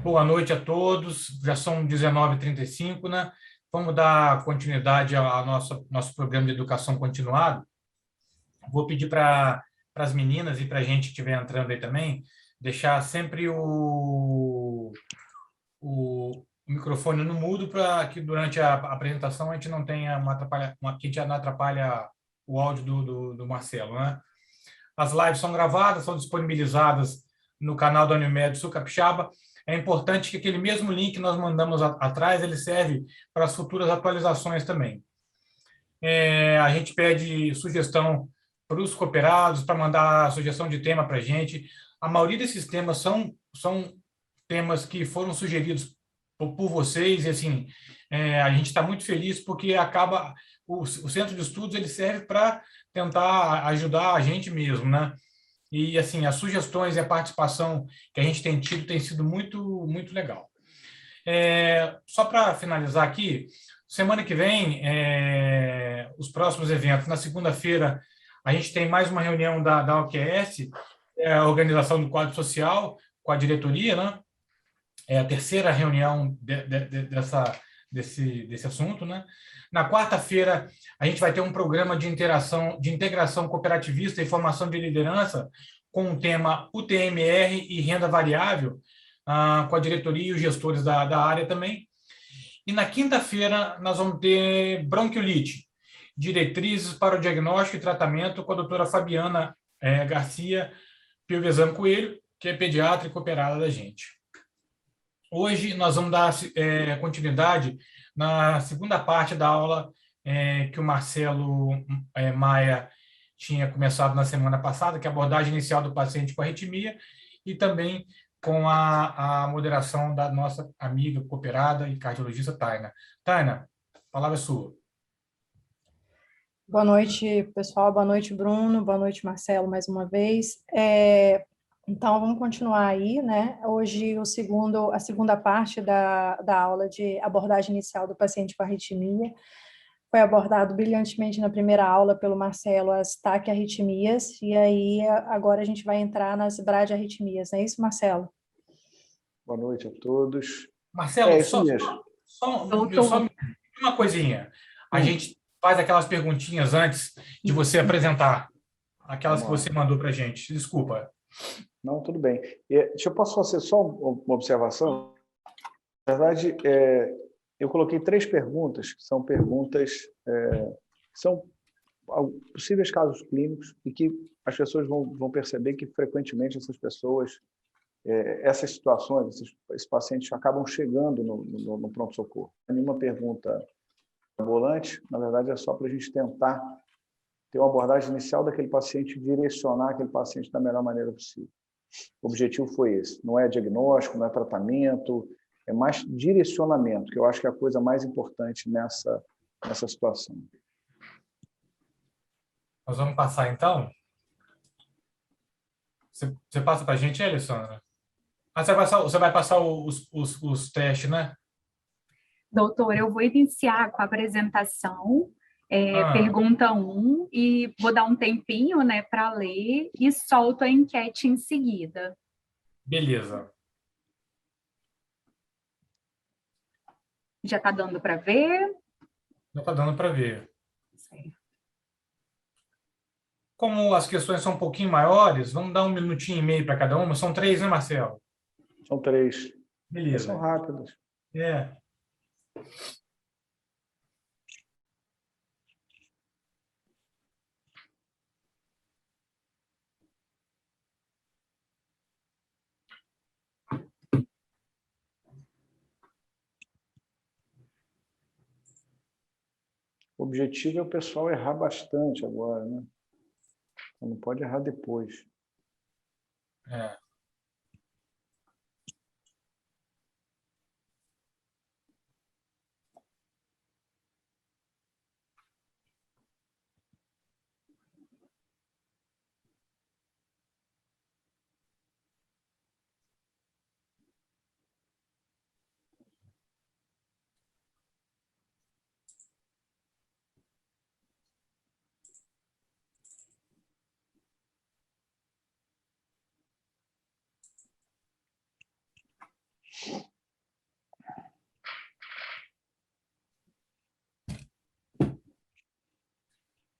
Boa noite a todos. Já são 19h35, né? Vamos dar continuidade ao nosso programa de educação continuada. Vou pedir para as meninas e para a gente que estiver entrando aí também, deixar sempre o microfone no mudo para que durante a apresentação a gente não tenha que a gente não atrapalha o áudio do Marcelo, né? As lives são gravadas, são disponibilizadas no canal da Unimed Sul Capixaba. É importante que aquele mesmo link que nós mandamos atrás, ele serve para as futuras atualizações também. A gente pede sugestão para os cooperados, para mandar sugestão de tema para a gente. A maioria desses temas são temas que foram sugeridos por vocês, e assim, a gente está muito feliz porque acaba o centro de estudos ele serve para tentar ajudar a gente mesmo, né? E assim, as sugestões e a participação que a gente tem tido tem sido muito legal. Só para finalizar aqui, semana que vem, os próximos eventos. Na segunda-feira, a gente tem mais uma reunião da OQS, a Organização do Quadro Social, com a diretoria, né? É a terceira reunião desse assunto, né? Na quarta-feira, a gente vai ter um programa de integração cooperativista e formação de liderança com o tema UTMR e renda variável, com a diretoria e os gestores da área também. E na quinta-feira, nós vamos ter bronquiolite, diretrizes para o diagnóstico e tratamento com a doutora Fabiana Garcia Piovesan Coelho, que é pediatra e cooperada da gente. Hoje nós vamos dar continuidade na segunda parte da aula que o Marcelo Maia tinha começado na semana passada, que é a abordagem inicial do paciente com arritmia, e também com a moderação da nossa amiga cooperada e cardiologista Taina. Taina, a palavra é sua. Boa noite, pessoal. Boa noite, Bruno. Boa noite, Marcelo, mais uma vez. Então, vamos continuar aí, né? Hoje, a segunda parte da aula de abordagem inicial do paciente com arritmia. Foi abordado brilhantemente na primeira aula pelo Marcelo as taquiarritmias, e aí agora a gente vai entrar nas bradiarritmias, não é isso, Marcelo? Boa noite a todos. Marcelo, Isso mesmo. só uma coisinha. A gente faz aquelas perguntinhas antes de você apresentar, aquelas que você mandou para a gente. Desculpa. Não, tudo bem. Posso fazer só uma observação? Na verdade, eu coloquei 3 perguntas, que são perguntas, são possíveis casos clínicos e que as pessoas vão perceber que frequentemente essas pessoas, essas situações, esses pacientes acabam chegando no pronto-socorro. Nenhuma pergunta ambulante, na verdade, é só para a gente tentar ter uma abordagem inicial daquele paciente, direcionar aquele paciente da melhor maneira possível. O objetivo foi esse. Não é diagnóstico, não é tratamento, é mais direcionamento, que eu acho que é a coisa mais importante nessa situação. Nós vamos passar, então? Você passa para a gente, Alessandra? Você vai passar os testes, né? Doutor, eu vou iniciar com a apresentação, pergunta 1, e vou dar um tempinho, né, para ler e solto a enquete em seguida. Beleza. Já está dando para ver? Já está dando para ver. Certo. Como as questões são um pouquinho maiores, vamos dar 1 minutinho e meio para cada uma. São 3, né, Marcelo? São 3. Beleza. São rápidas. O objetivo é o pessoal errar bastante agora, né? Não pode errar depois.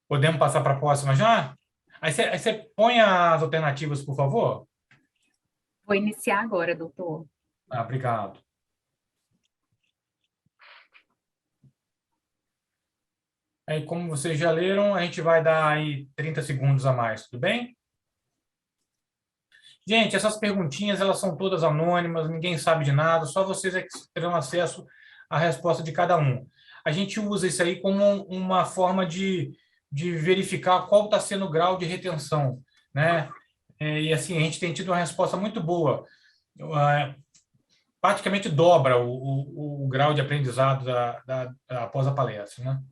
Podemos passar para a próxima já? Aí você põe as alternativas, por favor. Vou iniciar agora, doutor. Ah, obrigado. Aí, como vocês já leram, a gente vai dar aí 30 segundos a mais, tudo bem? Gente, essas perguntinhas, elas são todas anônimas, ninguém sabe de nada, só vocês é que terão acesso à resposta de cada um. A gente usa isso aí como uma forma de verificar qual está sendo o grau de retenção, né? E assim, a gente tem tido uma resposta muito boa. Praticamente dobra o grau de aprendizado após a palestra, né?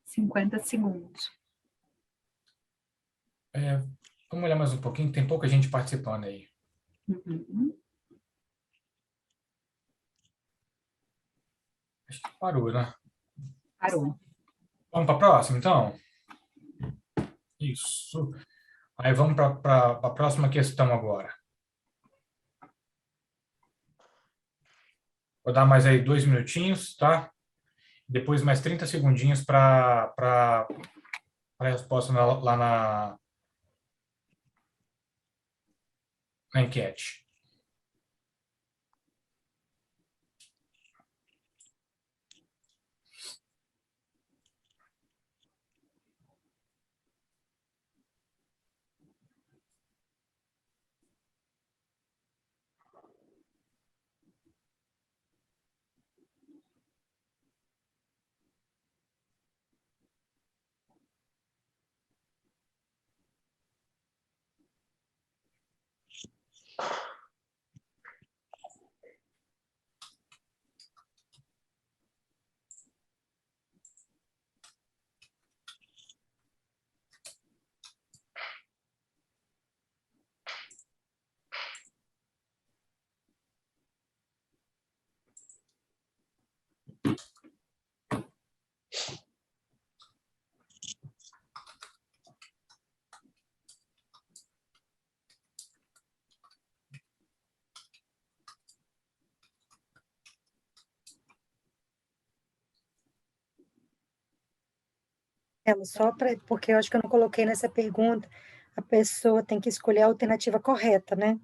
Cinquenta segundos. Vamos olhar mais um pouquinho, tem pouca gente participando aí. Uhum. Acho que parou, né? Parou. Vamos para a próxima, então? Isso. Aí vamos para a próxima questão agora. Vou dar mais aí 2 minutinhos, tá? Depois mais 30 segundinhos para a resposta lá na enquete. Só porque eu acho que eu não coloquei nessa pergunta, a pessoa tem que escolher a alternativa correta, né?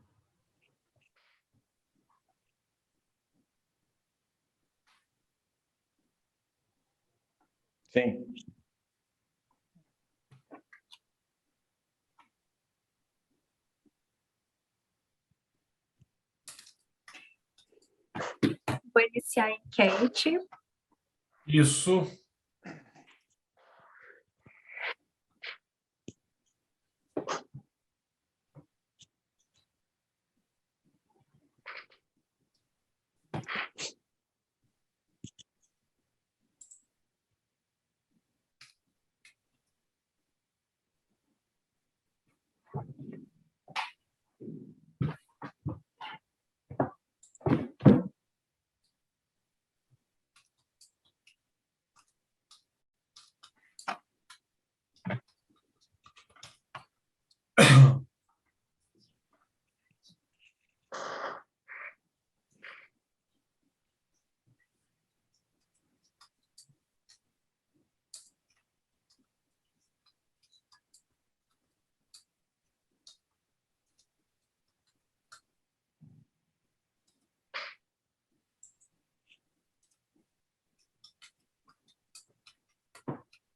Sim. Vou iniciar a enquete. Isso.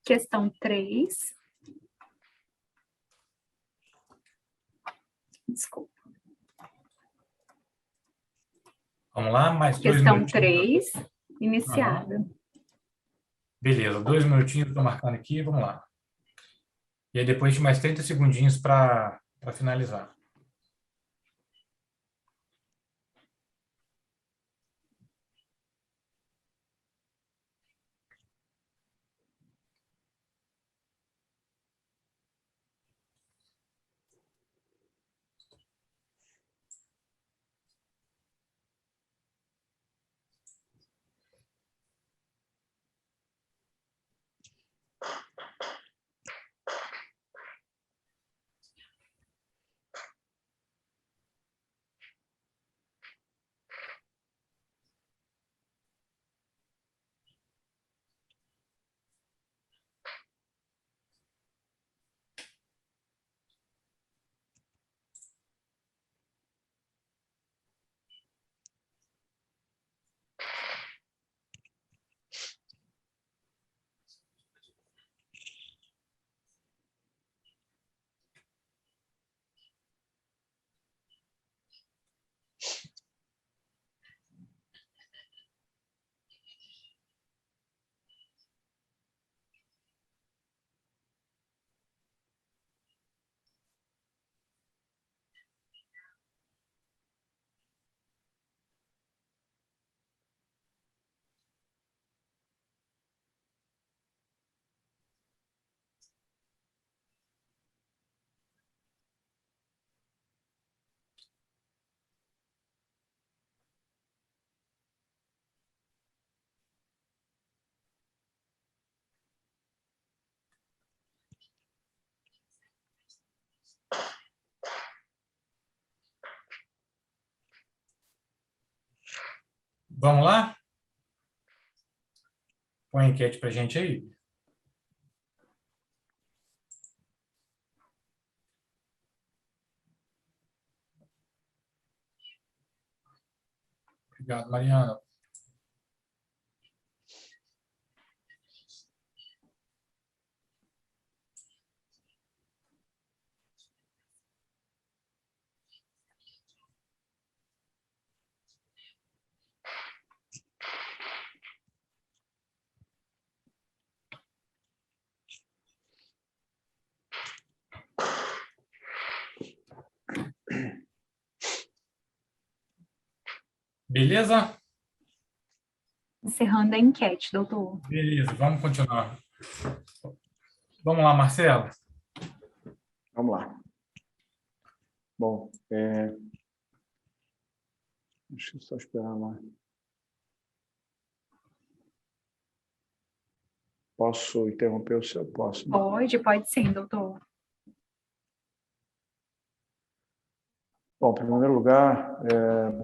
Questão 3. Desculpa. Vamos lá, mais 2 Questão minutinhos. 3, iniciada. Beleza, 2 minutinhos, estou marcando aqui, vamos lá. E aí depois de mais 30 segundinhos para finalizar. Vamos lá? Põe a enquete para a gente aí. Obrigado, Mariana. Beleza? Encerrando a enquete, doutor. Beleza, vamos continuar. Vamos lá, Marcelo. Vamos lá. Bom, deixa eu só esperar lá. Posso interromper o senhor? Posso. Pode sim, doutor. Bom, em primeiro lugar,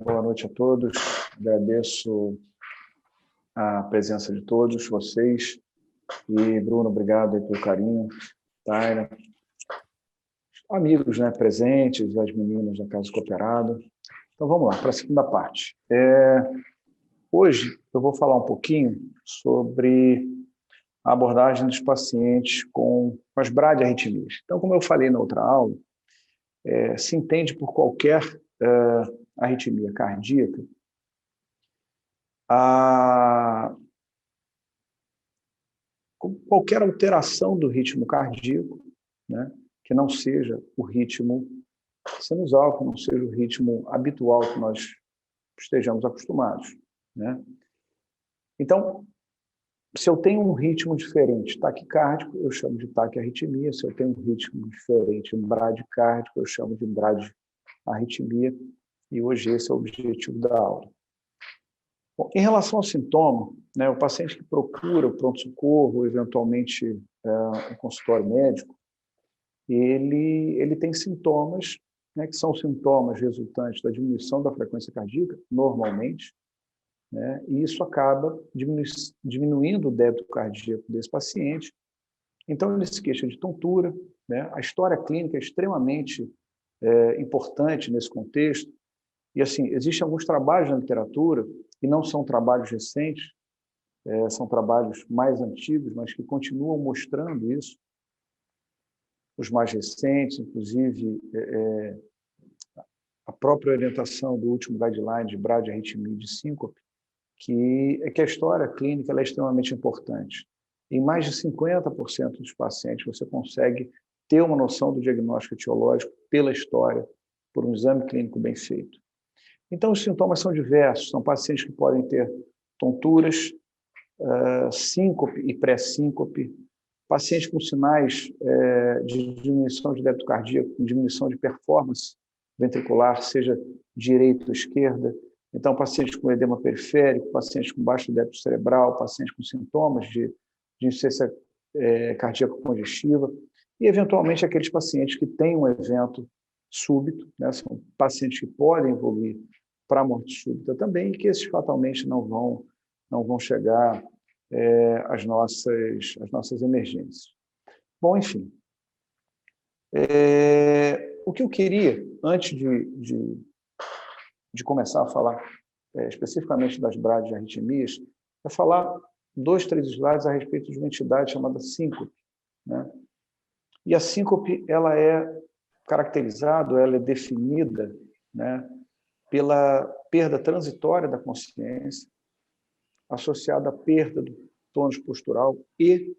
boa noite a todos. Agradeço a presença de todos vocês. E, Bruno, obrigado aí pelo carinho. Taira. Amigos, né, presentes, as meninas da Casa Cooperada. Então, vamos lá, para a segunda parte. Hoje, eu vou falar um pouquinho sobre a abordagem dos pacientes com as bradiarritmias. Então, como eu falei na outra aula, se entende por qualquer arritmia cardíaca qualquer alteração do ritmo cardíaco, né, que não seja o ritmo sinusal, que não seja o ritmo habitual que nós estejamos acostumados, né? Então, se eu tenho um ritmo diferente taquicárdico, eu chamo de taquiarritmia. Se eu tenho um ritmo diferente bradicárdico, eu chamo de bradiarritmia. E hoje esse é o objetivo da aula. Bom, em relação ao sintoma, né, o paciente que procura o pronto-socorro, ou eventualmente um consultório médico, ele tem sintomas, né, que são sintomas resultantes da diminuição da frequência cardíaca, normalmente, né, e isso acaba diminuindo o débito cardíaco desse paciente. Então, ele se queixa de tontura, né? A história clínica é extremamente importante nesse contexto. E, assim, existem alguns trabalhos na literatura, e não são trabalhos recentes, são trabalhos mais antigos, mas que continuam mostrando isso. Os mais recentes, inclusive, a própria orientação do último guideline de bradiarritmia e de síncope, que a história clínica ela é extremamente importante. Em mais de 50% dos pacientes, você consegue ter uma noção do diagnóstico etiológico pela história, por um exame clínico bem feito. Então, os sintomas são diversos. São pacientes que podem ter tonturas, síncope e pré-síncope, pacientes com sinais de diminuição de débito cardíaco, diminuição de performance ventricular, seja direita ou esquerda. Então, pacientes com edema periférico, pacientes com baixo débito cerebral, pacientes com sintomas de insuficiência cardíaca congestiva e, eventualmente, aqueles pacientes que têm um evento súbito, né? São pacientes que podem evoluir para a morte súbita também e que esses fatalmente não vão chegar às nossas emergências. Bom, enfim. O que eu queria, antes de começar a falar especificamente das bradiarritmias, é falar 2, 3 slides a respeito de uma entidade chamada síncope, né? E a síncope ela é caracterizada, ela é definida, né, pela perda transitória da consciência, associada à perda do tônus postural e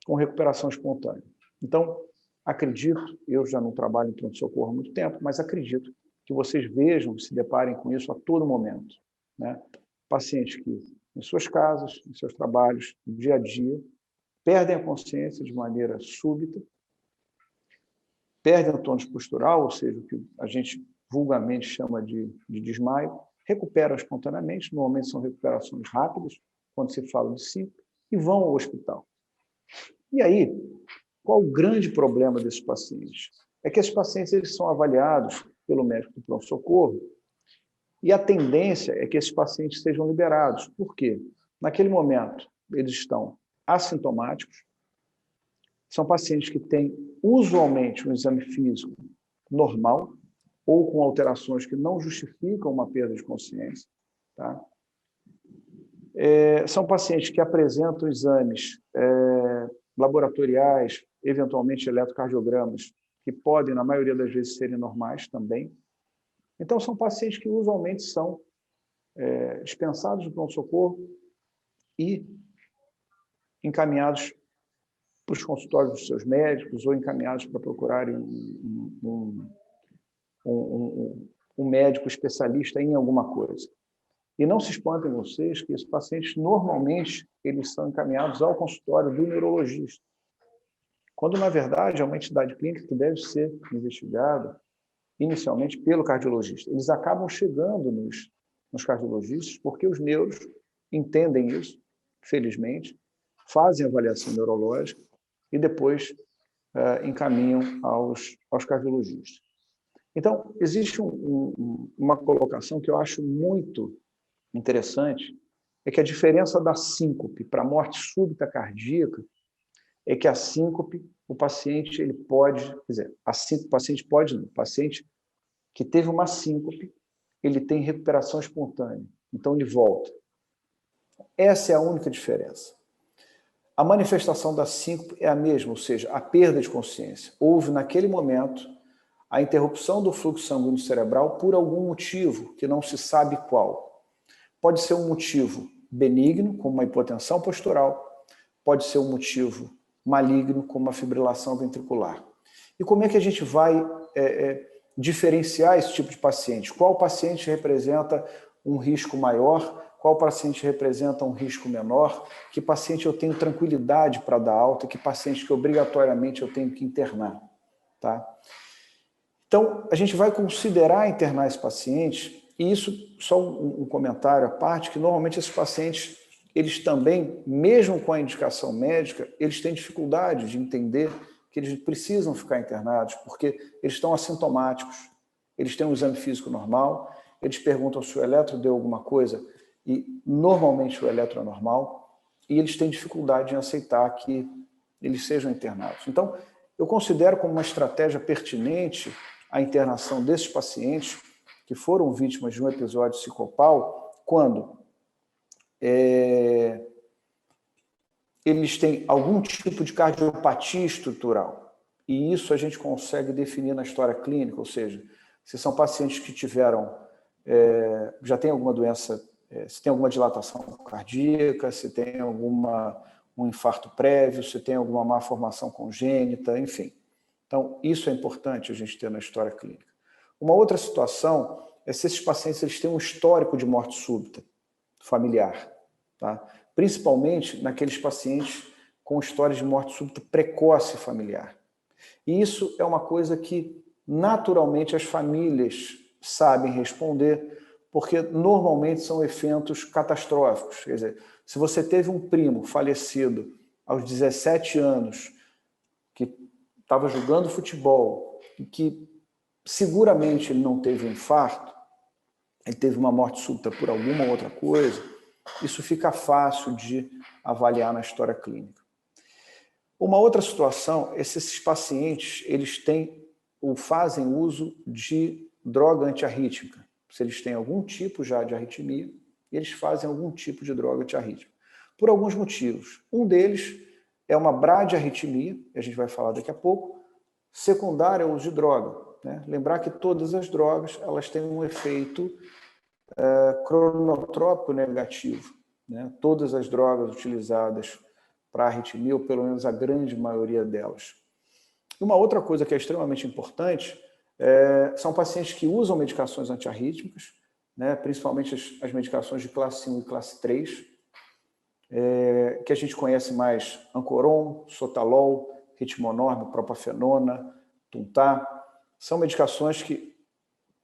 com recuperação espontânea. Então, acredito, eu já não trabalho em pronto-socorro há muito tempo, mas acredito que vocês vejam, se deparem com isso a todo momento, né? Pacientes que, em suas casas, em seus trabalhos, no dia a dia, perdem a consciência de maneira súbita, perdem o tônus postural, ou seja, o que a gente vulgarmente chama de desmaio, recuperam espontaneamente, normalmente são recuperações rápidas, quando se fala de síncope, e vão ao hospital. E aí, qual o grande problema desses pacientes? É que esses pacientes eles são avaliados pelo médico do pronto-socorro E a tendência é que esses pacientes sejam liberados. Por quê? Naquele momento, eles estão assintomáticos, são pacientes que têm usualmente um exame físico normal ou com alterações que não justificam uma perda de consciência. Tá? São pacientes que apresentam exames laboratoriais, eventualmente eletrocardiogramas, que podem, na maioria das vezes, serem normais também. Então, são pacientes que usualmente são dispensados do pronto-socorro e encaminhados para os consultórios dos seus médicos ou encaminhados para procurarem um médico especialista em alguma coisa. E não se espantem vocês que esses pacientes, normalmente, eles são encaminhados ao consultório do neurologista, quando, na verdade, é uma entidade clínica que deve ser investigada inicialmente pelo cardiologista. Eles acabam chegando nos cardiologistas porque os neuros entendem isso, felizmente, fazem avaliação neurológica e depois encaminham aos cardiologistas. Então, existe uma colocação que eu acho muito interessante, é que a diferença da síncope para a morte súbita cardíaca é que a síncope, o paciente ele pode, quer dizer, o paciente pode não, o paciente que teve uma síncope, ele tem recuperação espontânea, então ele volta. Essa é a única diferença. A manifestação da síncope é a mesma, ou seja, a perda de consciência. Houve, naquele momento, a interrupção do fluxo sanguíneo cerebral por algum motivo, que não se sabe qual. Pode ser um motivo benigno, como uma hipotensão postural, pode ser um motivo maligno, como uma fibrilação ventricular. E como é que a gente vai diferenciar esse tipo de paciente? Qual paciente representa um risco maior? Qual paciente representa um risco menor? Que paciente eu tenho tranquilidade para dar alta? Que paciente que obrigatoriamente eu tenho que internar? Tá? Então, a gente vai considerar internar esse paciente, e isso, só um comentário à parte, que normalmente esses pacientes, eles também, mesmo com a indicação médica, eles têm dificuldade de entender que eles precisam ficar internados, porque eles estão assintomáticos, eles têm um exame físico normal, eles perguntam se o eletro deu alguma coisa, e normalmente o eletro é normal, e eles têm dificuldade em aceitar que eles sejam internados. Então, eu considero como uma estratégia pertinente a internação desses pacientes que foram vítimas de um episódio psicopal, quando eles têm algum tipo de cardiopatia estrutural. E isso a gente consegue definir na história clínica, ou seja, se são pacientes que tiveram, já tem alguma doença, se tem alguma dilatação cardíaca, se tem um infarto prévio, se tem alguma má formação congênita, enfim. Então, isso é importante a gente ter na história clínica. Uma outra situação é se esses pacientes eles têm um histórico de morte súbita familiar, tá? Principalmente naqueles pacientes com história de morte súbita precoce familiar. E isso é uma coisa que, naturalmente, as famílias sabem responder, porque normalmente são eventos catastróficos. Quer dizer, se você teve um primo falecido aos 17 anos, que estava jogando futebol, e que seguramente ele não teve um infarto, ele teve uma morte súbita por alguma outra coisa, isso fica fácil de avaliar na história clínica. Uma outra situação é se esses pacientes eles têm ou fazem uso de droga antiarrítmica. Se eles têm algum tipo já de arritmia, eles fazem algum tipo de droga antiarrítmica. Por alguns motivos. Um deles é uma bradiarritmia, a gente vai falar daqui a pouco, secundária ao uso de droga. Né? Lembrar que todas as drogas elas têm um efeito cronotrópico negativo. Né? Todas as drogas utilizadas para arritmia, ou pelo menos a grande maioria delas. E uma outra coisa que é extremamente importante são pacientes que usam medicações antiarrítmicas, né? Principalmente as medicações de classe 1 e classe 3, que a gente conhece mais Ancoron, Sotalol, Ritmonorm, Propafenona, Tuntar. São medicações que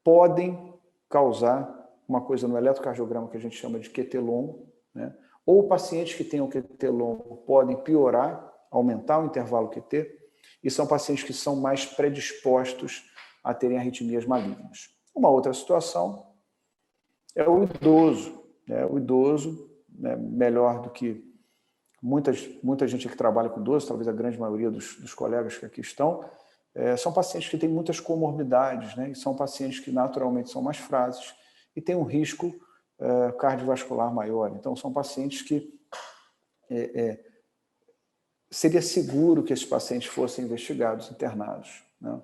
podem causar uma coisa no eletrocardiograma que a gente chama de QT-long, né? Ou pacientes que tenham QT-long podem piorar, aumentar o intervalo QT, e são pacientes que são mais predispostos a terem arritmias malignas. Uma outra situação é o idoso. Né? O idoso, né, melhor do que muita gente que trabalha com idoso, talvez a grande maioria dos colegas que aqui estão, são pacientes que têm muitas comorbidades, né? E são pacientes que naturalmente são mais frágeis e têm um risco cardiovascular maior. Então, são pacientes que seria seguro que esses pacientes fossem investigados, internados. Né?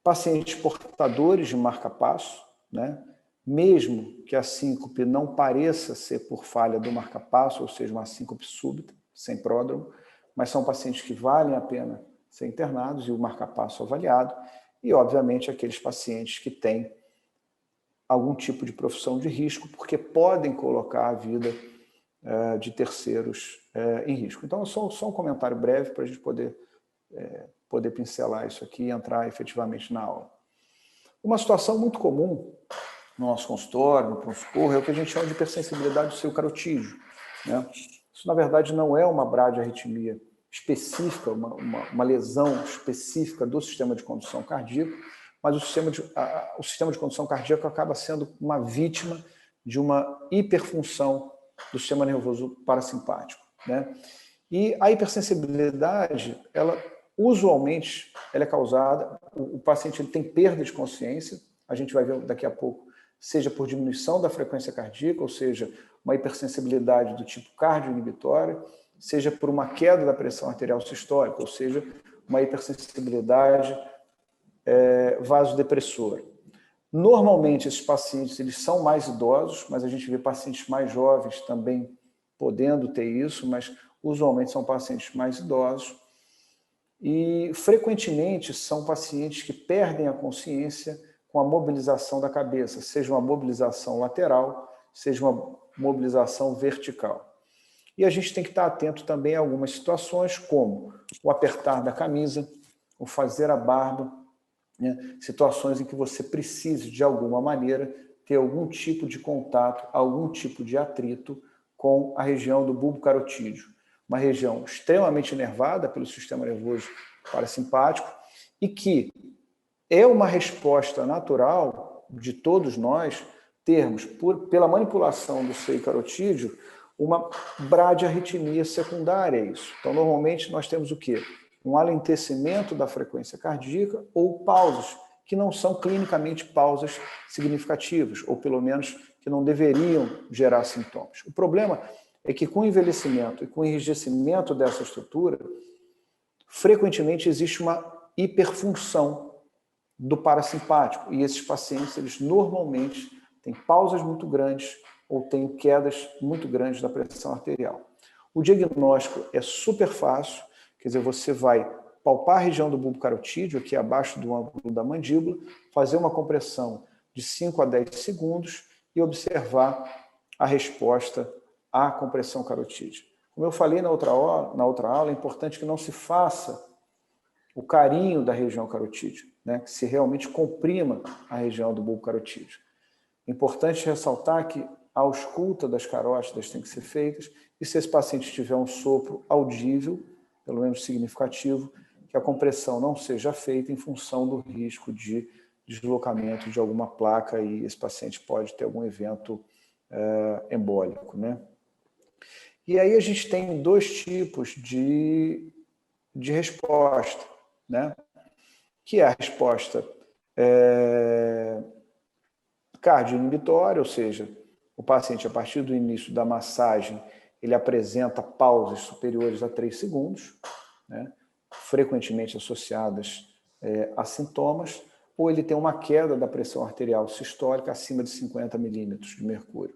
Pacientes portadores de marca-passo, né? Mesmo que a síncope não pareça ser por falha do marca-passo, ou seja, uma síncope súbita, sem pródromo, mas são pacientes que valem a pena ser internados e o marca-passo avaliado, e, obviamente, aqueles pacientes que têm algum tipo de profissão de risco, porque podem colocar a vida de terceiros em risco. Então, só um comentário breve para a gente poder pincelar isso aqui e entrar efetivamente na aula. Uma situação muito comum no nosso consultório, no pronto-socorro, é o que a gente chama de hipersensibilidade do seio carotídeo. Né? Isso, na verdade, não é uma bradiarritmia específica, uma lesão específica do sistema de condução cardíaco, mas o sistema de condução cardíaco acaba sendo uma vítima de uma hiperfunção do sistema nervoso parasimpático. Né? E a hipersensibilidade, usualmente, ela é causada, o paciente ele tem perda de consciência, a gente vai ver daqui a pouco, seja por diminuição da frequência cardíaca, ou seja, uma hipersensibilidade do tipo cardioinibitória, seja por uma queda da pressão arterial sistólica, ou seja, uma hipersensibilidade vasodepressora. Normalmente, esses pacientes eles são mais idosos, mas a gente vê pacientes mais jovens também podendo ter isso, mas usualmente são pacientes mais idosos. E, frequentemente, são pacientes que perdem a consciência com a mobilização da cabeça, seja uma mobilização lateral, seja uma mobilização vertical. E a gente tem que estar atento também a algumas situações, como o apertar da camisa, o fazer a barba, né? Situações em que você precise, de alguma maneira, ter algum tipo de contato, algum tipo de atrito com a região do bulbo carotídeo, uma região extremamente inervada pelo sistema nervoso parasimpático e que é uma resposta natural de todos nós termos, pela manipulação do seio carotídeo, uma bradiarritmia secundária a isso. Então, normalmente, nós temos o quê? Um alentecimento da frequência cardíaca ou pausas, que não são clinicamente pausas significativas, ou pelo menos que não deveriam gerar sintomas. O problema é que com o envelhecimento e com o enrijecimento dessa estrutura, frequentemente existe uma hiperfunção do parasimpático, e esses pacientes, eles normalmente têm pausas muito grandes ou têm quedas muito grandes da pressão arterial. O diagnóstico é super fácil, quer dizer, você vai palpar a região do bulbo carotídeo, aqui abaixo do ângulo da mandíbula, fazer uma compressão de 5 a 10 segundos e observar a resposta à compressão carotídea. Como eu falei na outra aula, é importante que não se faça o carinho da região carotídea, né? Que se realmente comprima a região do bulbo carotídeo. Importante ressaltar que a ausculta das carótidas tem que ser feita e se esse paciente tiver um sopro audível, pelo menos significativo, que a compressão não seja feita em função do risco de deslocamento de alguma placa e esse paciente pode ter algum evento embólico, né? E aí a gente tem dois tipos de resposta, né? Que é a resposta cardioinibitória, ou seja, o paciente, a partir do início da massagem, ele apresenta pausas superiores a 3 segundos, né? Frequentemente associadas a sintomas, ou ele tem uma queda da pressão arterial sistólica acima de 50 milímetros de mercúrio.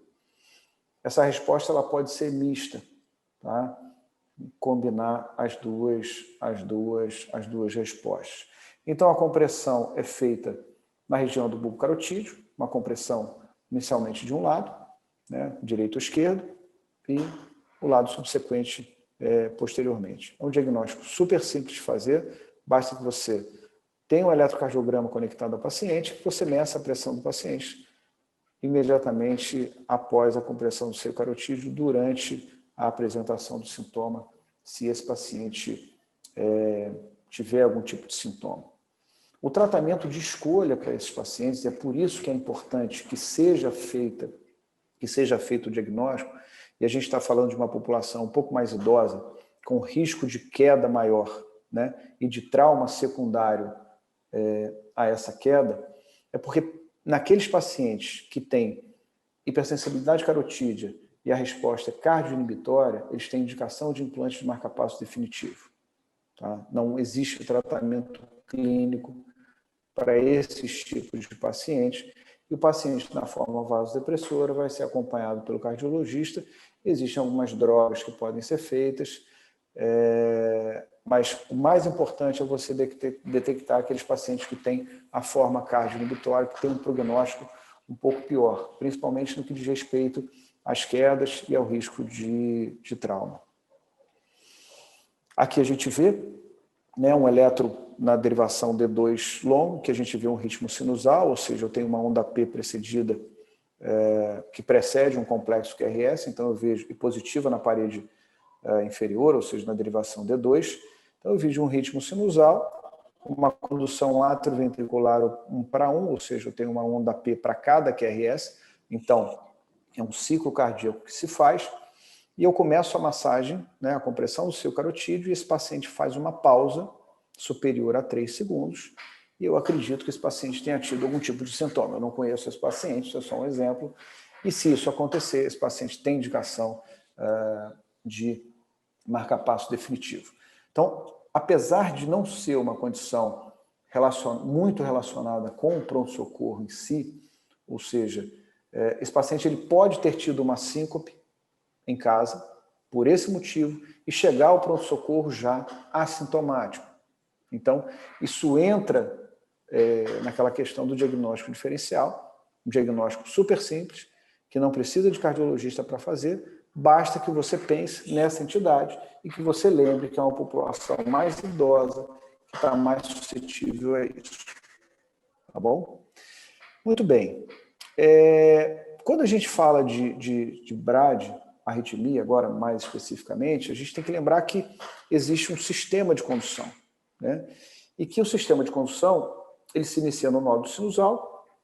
Essa resposta ela pode ser mista, tá? Combinar as duas respostas. Então, a compressão é feita na região do bulbo carotídeo, uma compressão inicialmente de um lado, né, direito ou esquerdo, e o lado subsequente posteriormente. É um diagnóstico super simples de fazer, basta que você tenha um eletrocardiograma conectado ao paciente, que você meça a pressão do paciente imediatamente após a compressão do seio carotídeo, durante a apresentação do sintoma, se esse paciente tiver algum tipo de sintoma. O tratamento de escolha para esses pacientes, é por isso que é importante que seja feito o diagnóstico, e a gente está falando de uma população um pouco mais idosa, com risco de queda maior, né, e de trauma secundário a essa queda, é porque naqueles pacientes que têm hipersensibilidade carotídea e a resposta é cardioinibitória, eles têm indicação de implante de marcapasso definitivo. Tá? Não existe tratamento clínico para esses tipos de pacientes, e o paciente na forma vasodepressora vai ser acompanhado pelo cardiologista. Existem algumas drogas que podem ser feitas, mas o mais importante é você detectar aqueles pacientes que têm a forma cardioinibitória, que têm um prognóstico um pouco pior, principalmente no que diz respeito às quedas e ao risco de trauma. Aqui a gente vê, né, um eletro na derivação D2 longo, que a gente vê um ritmo sinusal, ou seja, eu tenho uma onda P precedida, que precede um complexo QRS, então eu vejo e positiva na parede inferior, ou seja, na derivação D2. Então eu vejo um ritmo sinusal, uma condução atrioventricular 1:1, ou seja, eu tenho uma onda P para cada QRS, então é um ciclo cardíaco que se faz, e eu começo a massagem, né, a compressão do seu carotídeo, e esse paciente faz uma pausa superior a 3 segundos, e eu acredito que esse paciente tenha tido algum tipo de sintoma. Eu não conheço esse paciente, isso é só um exemplo, e se isso acontecer, esse paciente tem indicação de marcapasso definitivo. Então, apesar de não ser uma condição muito relacionada com o pronto-socorro em si, ou seja, esse paciente ele pode ter tido uma síncope em casa, por esse motivo, e chegar ao pronto-socorro já assintomático. Então, isso entra naquela questão do diagnóstico diferencial, um diagnóstico super simples, que não precisa de cardiologista para fazer, basta que você pense nessa entidade e que você lembre que é uma população mais idosa, que está mais suscetível a isso. Tá bom? Muito bem. Quando a gente fala de BRAD, arritmia, agora mais especificamente, a gente tem que lembrar que existe um sistema de condução, né? E que o sistema de condução, ele se inicia no nódulo sinusal,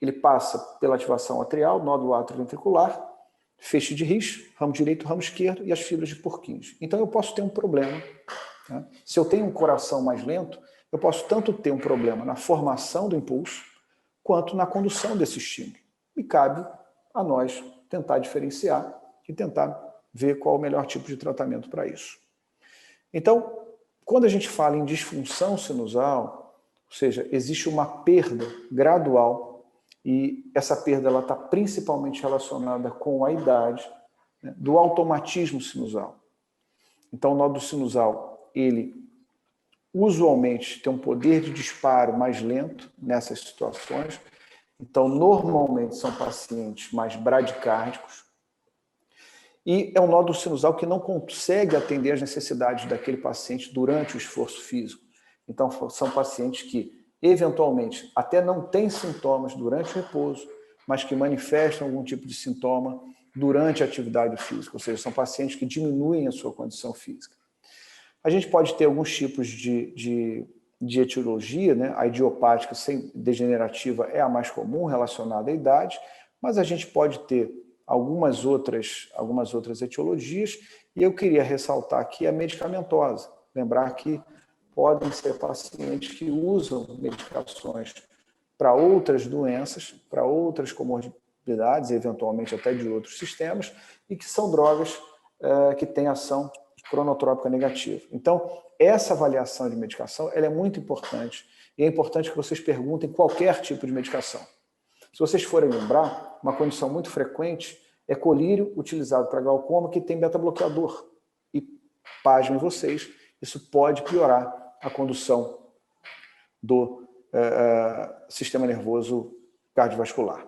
ele passa pela ativação atrial, nódulo atrioventricular, feixe de Rich, ramo direito, ramo esquerdo e as fibras de Purkinje. Então eu posso ter um problema, né? Se eu tenho um coração mais lento, eu posso tanto ter um problema na formação do impulso, quanto na condução desse estímulo. E cabe a nós tentar diferenciar e tentar ver qual é o melhor tipo de tratamento para isso. Então, quando a gente fala em disfunção sinusal, ou seja, existe uma perda gradual, e essa perda está principalmente relacionada com a idade, né, do automatismo sinusal. Então, o nódulo sinusal, ele usualmente tem um poder de disparo mais lento nessas situações. Então, normalmente são pacientes mais bradicárdicos, e é um nódulo sinusal que não consegue atender às necessidades daquele paciente durante o esforço físico. Então, são pacientes que, eventualmente, até não têm sintomas durante o repouso, mas que manifestam algum tipo de sintoma durante a atividade física, ou seja, são pacientes que diminuem a sua condição física. A gente pode ter alguns tipos de etiologia, né? A idiopática degenerativa é a mais comum, relacionada à idade, mas a gente pode ter algumas outras etiologias, e eu queria ressaltar aqui a medicamentosa. Lembrar que podem ser pacientes que usam medicações para outras doenças, para outras comorbidades, eventualmente até de outros sistemas, e que são drogas que têm ação cronotrópica negativa. Então, essa avaliação de medicação ela é muito importante, e é importante que vocês perguntem qualquer tipo de medicação. Se vocês forem lembrar, uma condição muito frequente é colírio utilizado para glaucoma que tem beta-bloqueador. E, pasmem vocês, isso pode piorar a condução do sistema nervoso cardiovascular.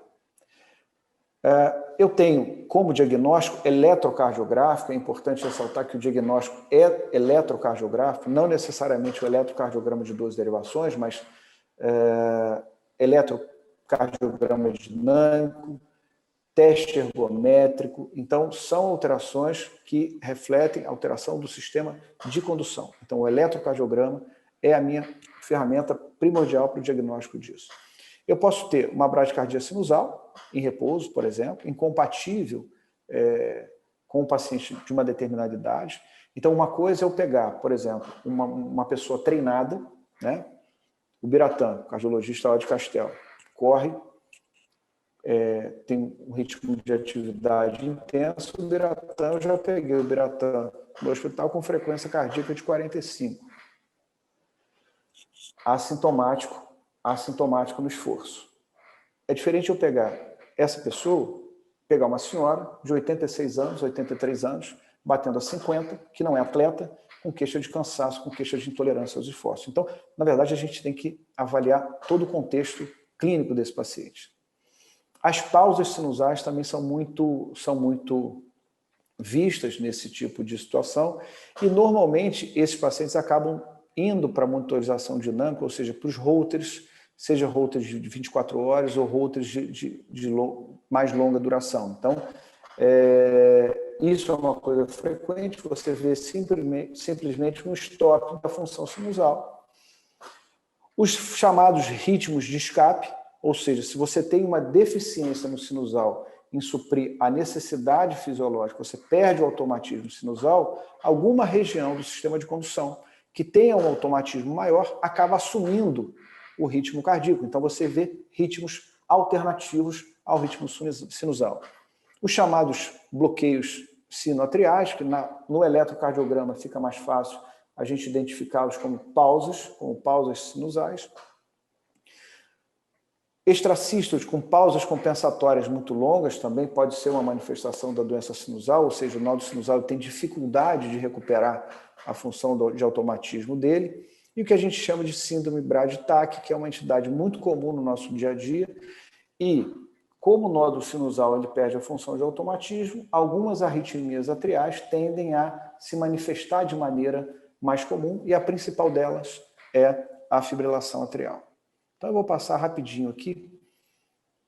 Eu tenho como diagnóstico eletrocardiográfico, é importante ressaltar que o diagnóstico é eletrocardiográfico, não necessariamente o eletrocardiograma de 12 derivações, mas eletrocardiograma dinâmico, teste ergométrico. Então, são alterações que refletem a alteração do sistema de condução. Então, o eletrocardiograma é a minha ferramenta primordial para o diagnóstico disso. Eu posso ter uma bradicardia sinusal, em repouso, por exemplo, incompatível com o paciente de uma determinada idade. Então, uma coisa é eu pegar, por exemplo, uma pessoa treinada, né? O Biratã, cardiologista lá de Castelo, corre, tem um ritmo de atividade intenso. O Biratã, eu já peguei o Biratã no hospital com frequência cardíaca de 45. Assintomático no esforço. É diferente eu pegar essa pessoa, pegar uma senhora de 86 anos, 83 anos, batendo a 50, que não é atleta, com queixa de cansaço, com queixa de intolerância aos esforços. Então, na verdade, a gente tem que avaliar todo o contexto clínico desse paciente. As pausas sinusais também são muito vistas nesse tipo de situação e, normalmente, esses pacientes acabam indo para a monitorização dinâmica, ou seja, para os Holters, seja Holters de 24 horas ou Holters de mais longa duração. Então, isso é uma coisa frequente, você vê simplesmente um stop da função sinusal. Os chamados ritmos de escape, ou seja, se você tem uma deficiência no sinusal em suprir a necessidade fisiológica, você perde o automatismo sinusal, alguma região do sistema de condução que tenha um automatismo maior acaba assumindo o ritmo cardíaco. Então você vê ritmos alternativos ao ritmo sinusal. Os chamados bloqueios sinoatriais, que no eletrocardiograma fica mais fácil a gente identificá-los como pausas sinusais. Extrasístoles com pausas compensatórias muito longas também pode ser uma manifestação da doença sinusal, ou seja, o nódulo sinusal tem dificuldade de recuperar a função de automatismo dele. E o que a gente chama de síndrome Brady-Tach, que é uma entidade muito comum no nosso dia a dia. E, como o nódulo sinusal ele perde a função de automatismo, algumas arritmias atriais tendem a se manifestar de maneira mais comum, e a principal delas é a fibrilação atrial. Então, eu vou passar rapidinho aqui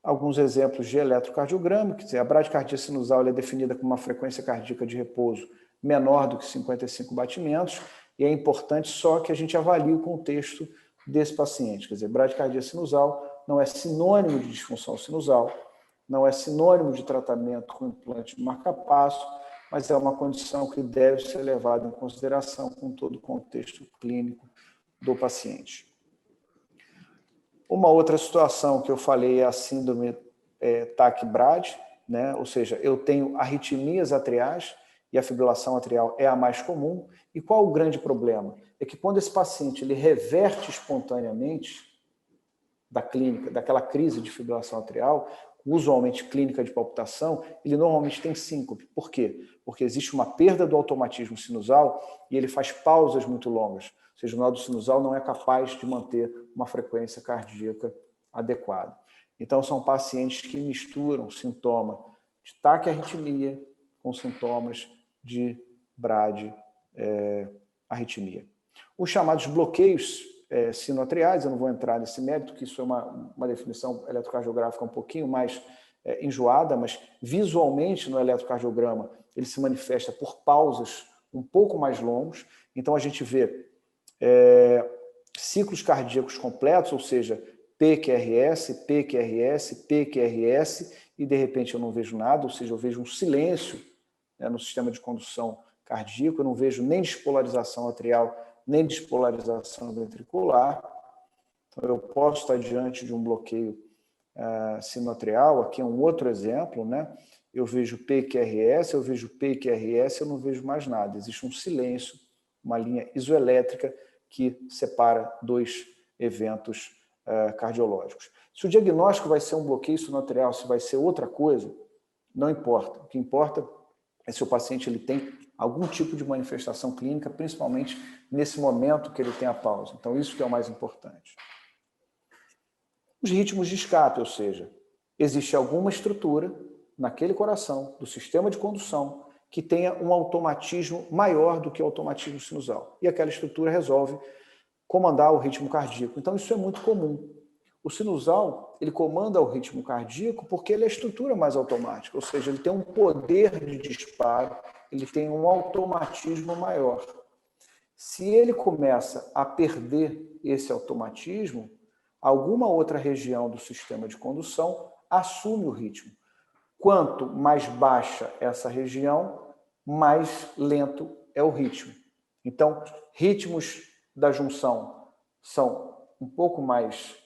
alguns exemplos de eletrocardiograma. Quer dizer, a bradicardia sinusal é definida com uma frequência cardíaca de repouso menor do que 55 batimentos, e é importante só que a gente avalie o contexto desse paciente. Quer dizer, bradicardia sinusal não é sinônimo de disfunção sinusal, não é sinônimo de tratamento com implante de marca-passo, mas é uma condição que deve ser levada em consideração com todo o contexto clínico do paciente. Uma outra situação que eu falei é a síndrome TAC-BRAD, né? Ou seja, eu tenho arritmias atriais e a fibrilação atrial é a mais comum. E qual o grande problema? É que quando esse paciente ele reverte espontaneamente daquela crise de fibrilação atrial, usualmente clínica de palpitação, ele normalmente tem síncope. Por quê? Porque existe uma perda do automatismo sinusal e ele faz pausas muito longas. Ou seja, o nódulo sinusal não é capaz de manter uma frequência cardíaca adequada. Então, são pacientes que misturam sintoma de taquiarritmia com sintomas de bradiarritmia. Os chamados bloqueios sinoatriais, eu não vou entrar nesse mérito, que isso é uma definição eletrocardiográfica um pouquinho mais enjoada, mas visualmente no eletrocardiograma ele se manifesta por pausas um pouco mais longos. Então, a gente vê ciclos cardíacos completos, ou seja, PQRS, PQRS, PQRS, e de repente eu não vejo nada, ou seja, eu vejo um silêncio no sistema de condução cardíaco, eu não vejo nem despolarização atrial, nem despolarização ventricular. Então, eu posso estar diante de um bloqueio sinoatrial. Aqui é um outro exemplo, né? Eu vejo PQRS, eu vejo PQRS, eu não vejo mais nada. Existe um silêncio, uma linha isoelétrica que separa dois eventos cardiológicos. Se o diagnóstico vai ser um bloqueio sinoatrial, se vai ser outra coisa, não importa. O que importa é se o paciente ele tem algum tipo de manifestação clínica, principalmente nesse momento que ele tem a pausa. Então, isso que é o mais importante. Os ritmos de escape, ou seja, existe alguma estrutura naquele coração, do sistema de condução, que tenha um automatismo maior do que o automatismo sinusal. E aquela estrutura resolve comandar o ritmo cardíaco. Então, isso é muito comum. O sinusal, ele comanda o ritmo cardíaco porque ele é a estrutura mais automática, ou seja, ele tem um poder de disparo, ele tem um automatismo maior. Se ele começa a perder esse automatismo, alguma outra região do sistema de condução assume o ritmo. Quanto mais baixa essa região, mais lento é o ritmo. Então, ritmos da junção são um pouco mais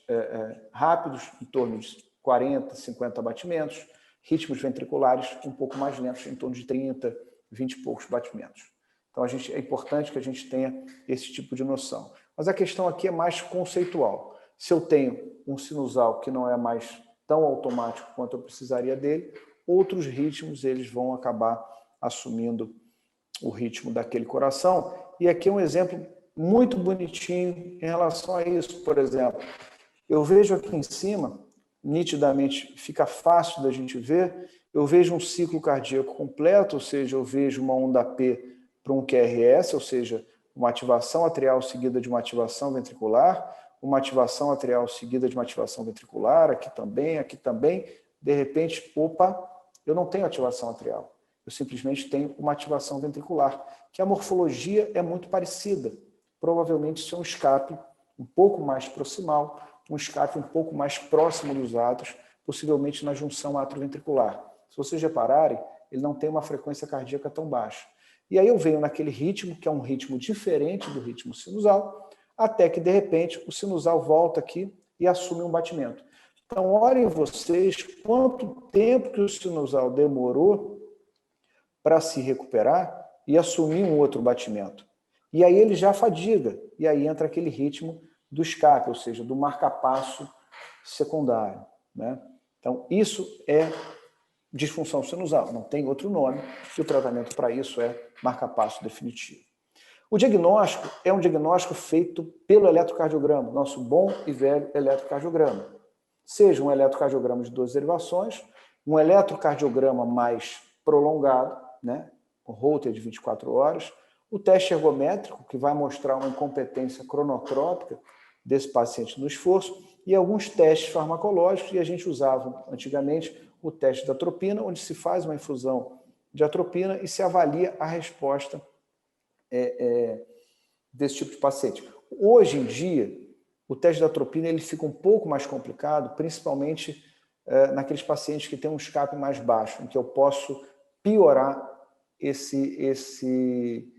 rápidos, em torno de 40, 50 batimentos, ritmos ventriculares um pouco mais lentos, em torno de 30, 20 e poucos batimentos. Então, é importante que a gente tenha esse tipo de noção. Mas a questão aqui é mais conceitual. Se eu tenho um sinusal que não é mais tão automático quanto eu precisaria dele, outros ritmos eles vão acabar assumindo o ritmo daquele coração. E aqui é um exemplo muito bonitinho em relação a isso. Por exemplo, eu vejo aqui em cima, nitidamente fica fácil da gente ver, eu vejo um ciclo cardíaco completo, ou seja, eu vejo uma onda P para um QRS, ou seja, uma ativação atrial seguida de uma ativação ventricular, uma ativação atrial seguida de uma ativação ventricular, aqui também, de repente, opa, eu não tenho ativação atrial, eu simplesmente tenho uma ativação ventricular, que a morfologia é muito parecida, provavelmente isso é um escape um pouco mais proximal, um escape um pouco mais próximo dos átrios, possivelmente na junção atrioventricular. Se vocês repararem, ele não tem uma frequência cardíaca tão baixa. E aí eu venho naquele ritmo, que é um ritmo diferente do ritmo sinusal, até que, de repente, o sinusal volta aqui e assume um batimento. Então, olhem vocês quanto tempo que o sinusal demorou para se recuperar e assumir um outro batimento. E aí ele já fadiga, e aí entra aquele ritmo do escape, ou seja, do marcapasso secundário, né? Então, isso é disfunção sinusal, não tem outro nome, e o tratamento para isso é marcapasso definitivo. O diagnóstico é um diagnóstico feito pelo eletrocardiograma, nosso bom e velho eletrocardiograma. Seja um eletrocardiograma de 12 derivações, um eletrocardiograma mais prolongado, né, com Holter de 24 horas, o teste ergométrico, que vai mostrar uma incompetência cronotrópica desse paciente no esforço, e alguns testes farmacológicos, e a gente usava antigamente o teste da atropina, onde se faz uma infusão de atropina e se avalia a resposta desse tipo de paciente. Hoje em dia, o teste da atropina ele fica um pouco mais complicado, principalmente naqueles pacientes que têm um escape mais baixo, em que eu posso piorar esse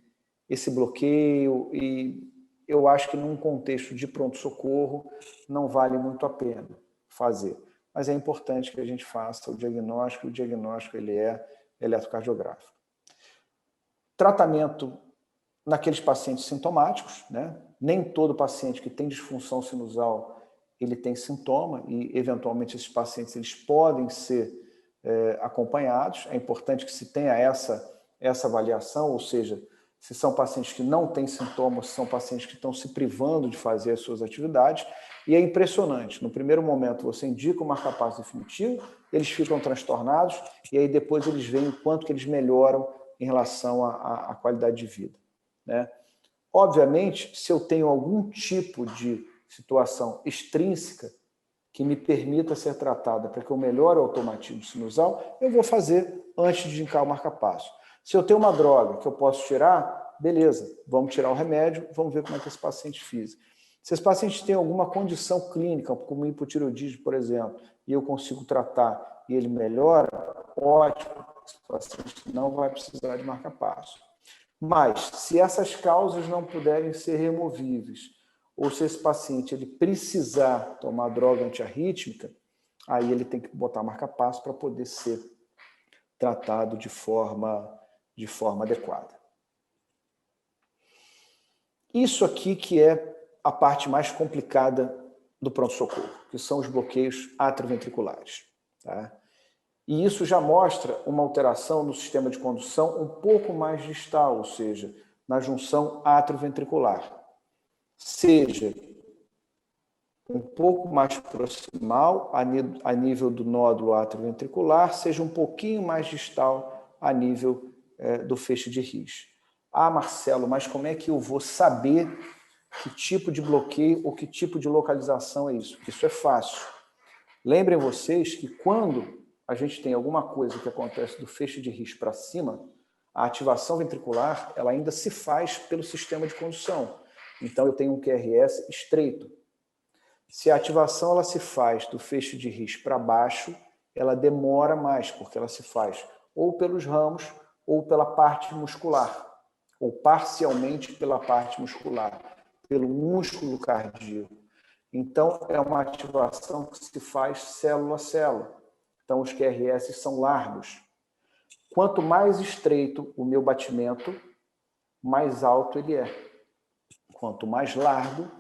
bloqueio, e eu acho que num contexto de pronto-socorro não vale muito a pena fazer. Mas é importante que a gente faça o diagnóstico ele é eletrocardiográfico. Tratamento naqueles pacientes sintomáticos, né? Nem todo paciente que tem disfunção sinusal ele tem sintoma, e eventualmente esses pacientes eles podem ser acompanhados. É importante que se tenha essa avaliação, ou seja, se são pacientes que não têm sintomas, se são pacientes que estão se privando de fazer as suas atividades. E é impressionante, no primeiro momento você indica o marcapasso definitivo, eles ficam transtornados, e aí depois eles veem o quanto que eles melhoram em relação à qualidade de vida, né? Obviamente, se eu tenho algum tipo de situação extrínseca que me permita ser tratada para que eu melhore o automatismo sinusal, eu vou fazer antes de indicar o marcapasso. Se eu tenho uma droga que eu posso tirar, beleza, vamos tirar o remédio, vamos ver como é que esse paciente fez. Se esse paciente tem alguma condição clínica, como hipotireoidismo, por exemplo, e eu consigo tratar e ele melhora, ótimo, esse paciente não vai precisar de marcapasso. Mas, se essas causas não puderem ser removíveis, ou se esse paciente ele precisar tomar droga antiarrítmica, aí ele tem que botar marcapasso para poder ser tratado de forma adequada. Isso aqui que é a parte mais complicada do pronto-socorro, que são os bloqueios atrioventriculares, tá? E isso já mostra uma alteração no sistema de condução um pouco mais distal, ou seja, na junção atrioventricular. Seja um pouco mais proximal a nível do nódulo atrioventricular, seja um pouquinho mais distal a nível do feixe de His. Ah, Marcelo, mas como é que eu vou saber que tipo de bloqueio ou que tipo de localização é isso? Isso é fácil. Lembrem vocês que quando a gente tem alguma coisa que acontece do feixe de His para cima, a ativação ventricular ela ainda se faz pelo sistema de condução. Então, eu tenho um QRS estreito. Se a ativação ela se faz do feixe de His para baixo, ela demora mais, porque ela se faz ou pelos ramos ou pela parte muscular, ou parcialmente pela parte muscular, pelo músculo cardíaco. Então, é uma ativação que se faz célula a célula. Então, os QRS são largos. Quanto mais estreito o meu batimento, mais alto ele é. Quanto mais largo,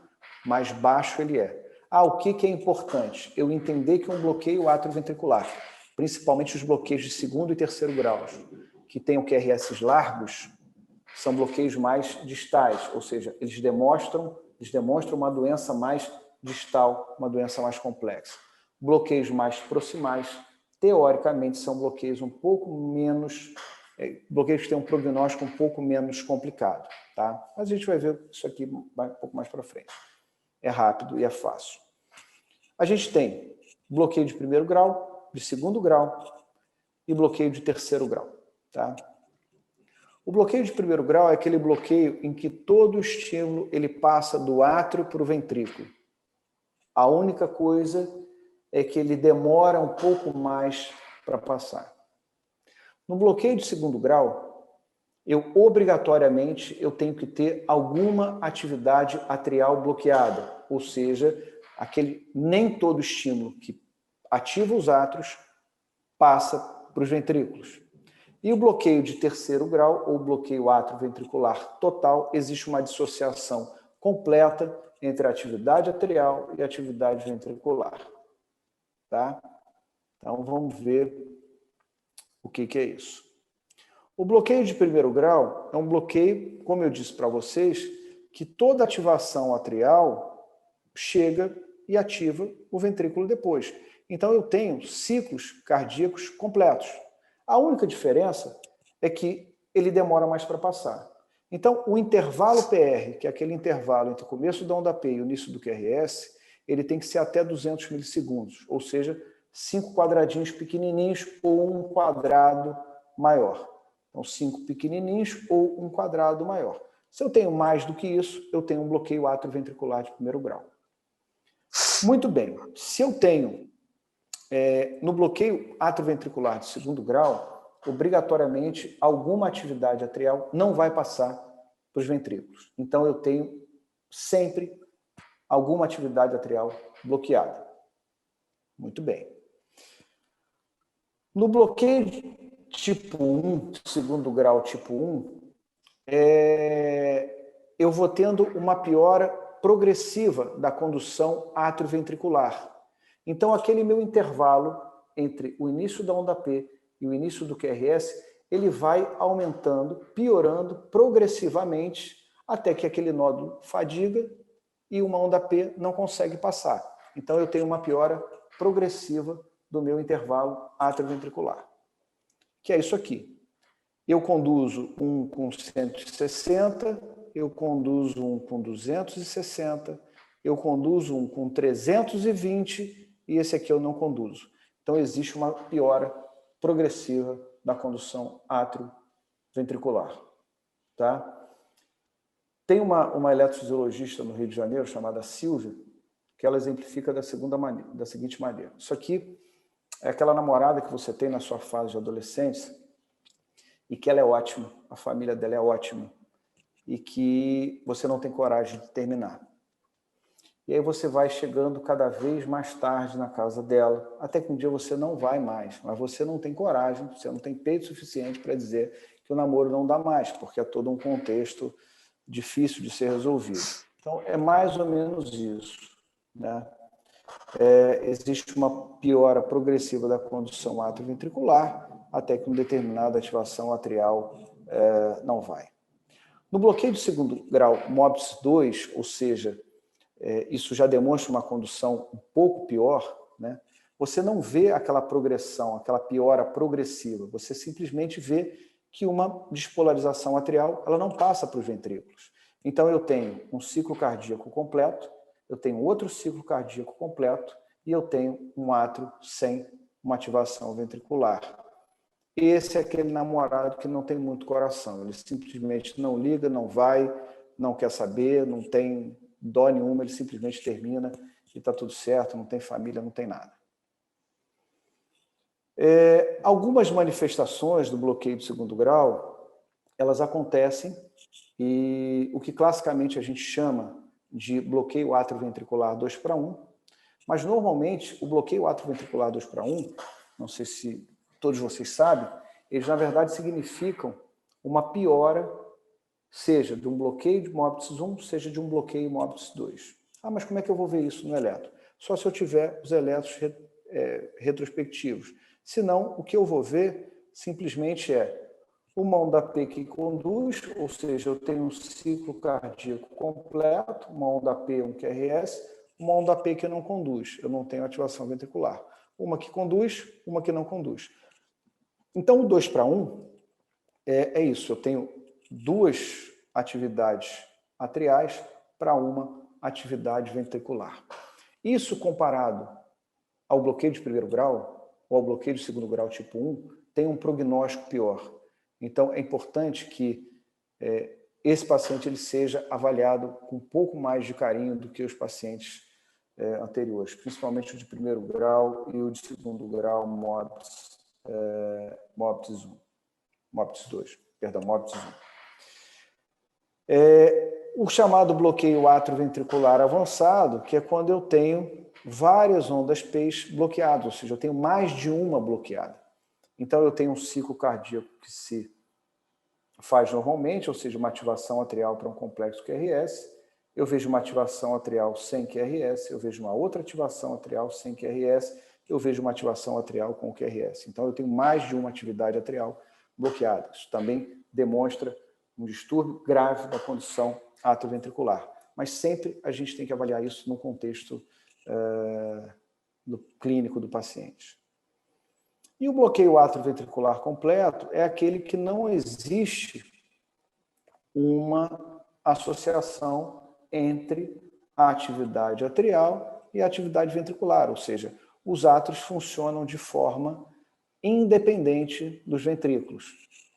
mais baixo ele é. O que é importante? Eu entender que um bloqueio atrioventricular, principalmente os bloqueios de segundo e terceiro graus, que tenham QRS largos, são bloqueios mais distais, ou seja, eles demonstram uma doença mais distal, uma doença mais complexa. Bloqueios mais proximais, teoricamente, são bloqueios um pouco menos, bloqueios que têm um prognóstico um pouco menos complicado, tá? Mas a gente vai ver isso aqui um pouco mais para frente. É rápido e é fácil. A gente tem bloqueio de primeiro grau, de segundo grau e bloqueio de terceiro grau, tá? O bloqueio de primeiro grau é aquele bloqueio em que todo o estímulo ele passa do átrio para o ventrículo. A única coisa é que ele demora um pouco mais para passar. No bloqueio de segundo grau, obrigatoriamente tenho que ter alguma atividade atrial bloqueada, ou seja, nem todo estímulo que ativa os átrios passa para os ventrículos. E o bloqueio de terceiro grau, ou bloqueio atrioventricular total, existe uma dissociação completa entre a atividade atrial e a atividade ventricular. Tá? Então, vamos ver o que é isso. O bloqueio de primeiro grau é um bloqueio, como eu disse para vocês, que toda ativação atrial chega e ativa o ventrículo depois. Então, eu tenho ciclos cardíacos completos. A única diferença é que ele demora mais para passar. Então, o intervalo PR, que é aquele intervalo entre o começo da onda P e o início do QRS, ele tem que ser até 200 milissegundos, ou seja, 5 quadradinhos pequenininhos ou um quadrado maior. Então, 5 pequenininhos ou um quadrado maior. Se eu tenho mais do que isso, eu tenho um bloqueio atrioventricular de primeiro grau. Muito bem, se eu tenho no bloqueio atrioventricular de segundo grau, obrigatoriamente alguma atividade atrial não vai passar para os ventrículos. Então eu tenho sempre alguma atividade atrial bloqueada. Muito bem. No bloqueio tipo 1, segundo grau tipo 1, eu vou tendo uma piora progressiva da condução atrioventricular. Então, aquele meu intervalo entre o início da onda P e o início do QRS, ele vai aumentando, piorando progressivamente, até que aquele nódulo fadiga e uma onda P não consegue passar. Então, eu tenho uma piora progressiva do meu intervalo atrioventricular, que é isso aqui. Eu conduzo um com 160, eu conduzo um com 260, eu conduzo um com 320 e esse aqui eu não conduzo. Então, existe uma piora progressiva da condução atrioventricular. Tá? Tem uma eletrofisiologista no Rio de Janeiro, chamada Silvia, que ela exemplifica da seguinte maneira. Isso aqui é aquela namorada que você tem na sua fase de adolescência e que ela é ótima, a família dela é ótima, e que você não tem coragem de terminar. E aí você vai chegando cada vez mais tarde na casa dela, até que um dia você não vai mais, mas você não tem coragem, você não tem peito suficiente para dizer que o namoro não dá mais, porque é todo um contexto difícil de ser resolvido. Então, é mais ou menos isso, né? Existe uma piora progressiva da condução atrioventricular, até que uma determinada ativação atrial não vai. No bloqueio de segundo grau MOBS 2, ou seja, isso já demonstra uma condução um pouco pior, né? Você não vê aquela progressão, aquela piora progressiva, você simplesmente vê que uma despolarização atrial ela não passa para os ventrículos. Então eu tenho um ciclo cardíaco completo, eu tenho outro ciclo cardíaco completo e eu tenho um átrio sem uma ativação ventricular. esse é aquele namorado que não tem muito coração. Ele simplesmente não liga, não vai, não quer saber, não tem dó nenhuma, ele simplesmente termina e está tudo certo, não tem família, não tem nada. Algumas manifestações do bloqueio de segundo grau, elas acontecem e o que classicamente a gente chama de bloqueio atrioventricular 2:1, mas normalmente o bloqueio atrioventricular 2:1, não sei se todos vocês sabem, eles na verdade significam uma piora, seja de um bloqueio de Móbitus 1, seja de um bloqueio Móbitus 2. Ah, mas como é que eu vou ver isso no eletro? Só se eu tiver os eletros retrospectivos. Senão, o que eu vou ver simplesmente é uma onda P que conduz, ou seja, eu tenho um ciclo cardíaco completo, uma onda P, um QRS, uma onda P que não conduz, eu não tenho ativação ventricular. Uma que conduz, uma que não conduz. Então, o 2:1 é isso, eu tenho duas atividades atriais para uma atividade ventricular. Isso comparado ao bloqueio de primeiro grau, ou ao bloqueio de segundo grau tipo 1, tem um prognóstico pior. Então, é importante que esse paciente ele seja avaliado com um pouco mais de carinho do que os pacientes anteriores, principalmente o de primeiro grau e o de segundo grau Móbitus 2, perdão, Móbitus 1. O chamado bloqueio atrioventricular avançado, que é quando eu tenho várias ondas P bloqueadas, ou seja, eu tenho mais de uma bloqueada. Então, eu tenho um ciclo cardíaco que se faz normalmente, ou seja, uma ativação atrial para um complexo QRS, eu vejo uma ativação atrial sem QRS, eu vejo uma outra ativação atrial sem QRS, eu vejo uma ativação atrial com QRS. Então, eu tenho mais de uma atividade atrial bloqueada. Isso também demonstra um distúrbio grave da condução atrioventricular. Mas sempre a gente tem que avaliar isso no contexto clínico do paciente. E o bloqueio atrioventricular completo é aquele que não existe uma associação entre a atividade atrial e a atividade ventricular, ou seja, os átrios funcionam de forma independente dos ventrículos.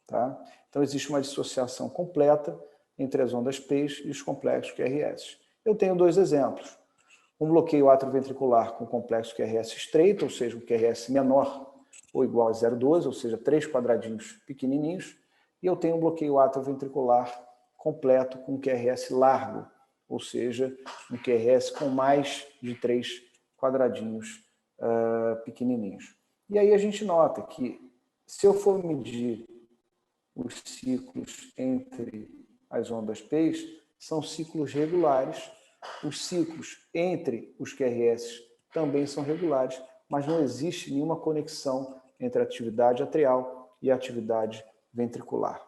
Tá? Então, existe uma dissociação completa entre as ondas P e os complexos QRS. Eu tenho dois exemplos. Um bloqueio atrioventricular com complexo QRS estreito, ou seja, um QRS menor ou igual a 0,12, ou seja, 3 quadradinhos pequenininhos, e eu tenho um bloqueio atrioventricular completo com QRS largo, ou seja, um QRS com mais de 3 quadradinhos pequenininhos. E aí a gente nota que, se eu for medir os ciclos entre as ondas P, são ciclos regulares, os ciclos entre os QRS também são regulares, mas não existe nenhuma conexão entre a atividade atrial e a atividade ventricular.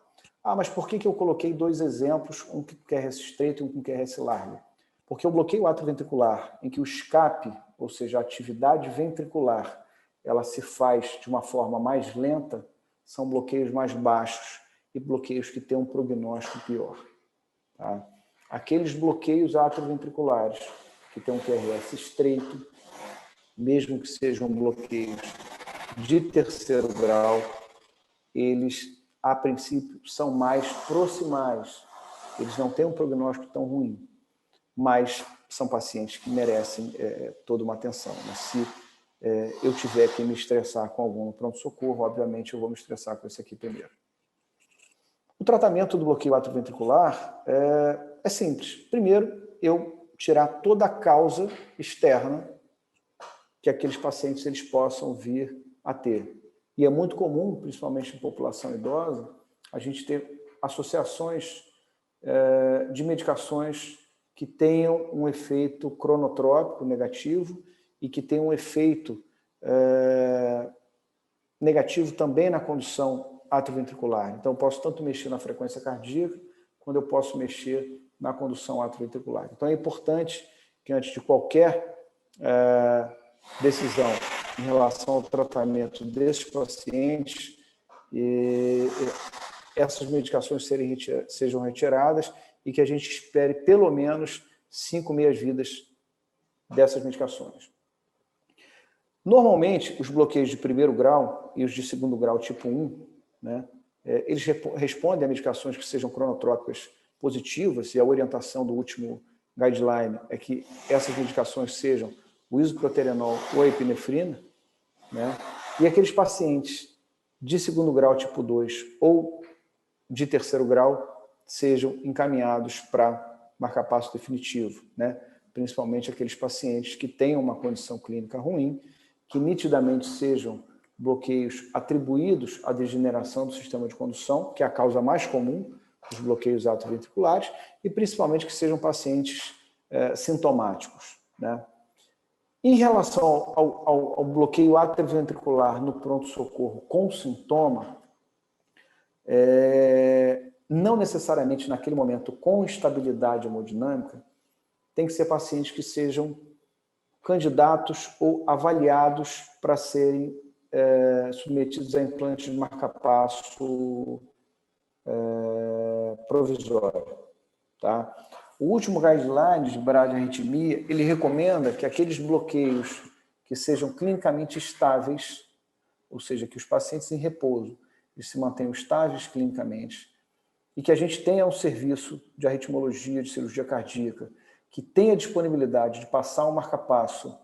Ah, mas por que eu coloquei dois exemplos, um com QRS estreito e um com QRS largo? Porque o bloqueio atrioventricular, em que o escape, ou seja, a atividade ventricular, ela se faz de uma forma mais lenta, são bloqueios mais baixos e bloqueios que têm um prognóstico pior. Tá? Aqueles bloqueios atrioventriculares que têm um QRS estreito, mesmo que sejam bloqueios de terceiro grau, eles, a princípio, são mais proximais. Eles não têm um prognóstico tão ruim, mas são pacientes que merecem toda uma atenção. Mas se eu tiver que me estressar com algum no pronto-socorro, obviamente eu vou me estressar com esse aqui primeiro. O tratamento do bloqueio atrioventricular é simples. Primeiro, eu tirar toda a causa externa que aqueles pacientes eles possam vir a ter. E é muito comum, principalmente em população idosa, a gente ter associações de medicações que tenham um efeito cronotrópico negativo e que tenham um efeito negativo também na condução atrioventricular. Então, eu posso tanto mexer na frequência cardíaca, quando eu posso mexer na condução atrioventricular. Então, é importante que, antes de qualquer decisão em relação ao tratamento desses pacientes, essas medicações sejam retiradas e que a gente espere pelo menos 5 meias-vidas dessas medicações. Normalmente, os bloqueios de primeiro grau e os de segundo grau tipo 1, né, eles respondem a medicações que sejam cronotrópicas positivas, e a orientação do último guideline é que essas medicações sejam o isoproterenol ou a epinefrina, né, e aqueles pacientes de segundo grau tipo 2 ou de terceiro grau sejam encaminhados para marcapasso definitivo, né, principalmente aqueles pacientes que tenham uma condição clínica ruim, que nitidamente sejam bloqueios atribuídos à degeneração do sistema de condução, que é a causa mais comum dos bloqueios atrioventriculares, e principalmente que sejam pacientes sintomáticos, né? Em relação ao bloqueio atrioventricular no pronto-socorro com sintoma, não necessariamente naquele momento com estabilidade hemodinâmica, tem que ser pacientes que sejam candidatos ou avaliados para serem submetidos a implantes de marcapasso provisório. Tá? O último guideline de bradiarritmia, ele recomenda que aqueles bloqueios que sejam clinicamente estáveis, ou seja, que os pacientes em repouso eles se mantenham estáveis clinicamente, e que a gente tenha um serviço de arritmologia, de cirurgia cardíaca, que tenha disponibilidade de passar um marcapasso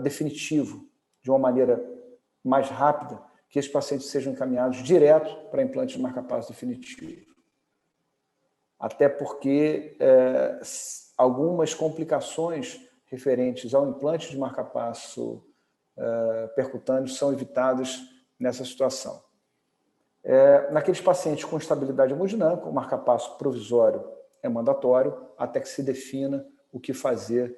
definitivo de uma maneira mais rápida, que esses pacientes sejam encaminhados direto para implante de marcapasso definitivo. Até porque algumas complicações referentes ao implante de marcapasso percutâneo são evitadas nessa situação. Naqueles pacientes com estabilidade hemodinâmica, o marcapasso provisório é mandatório até que se defina o que fazer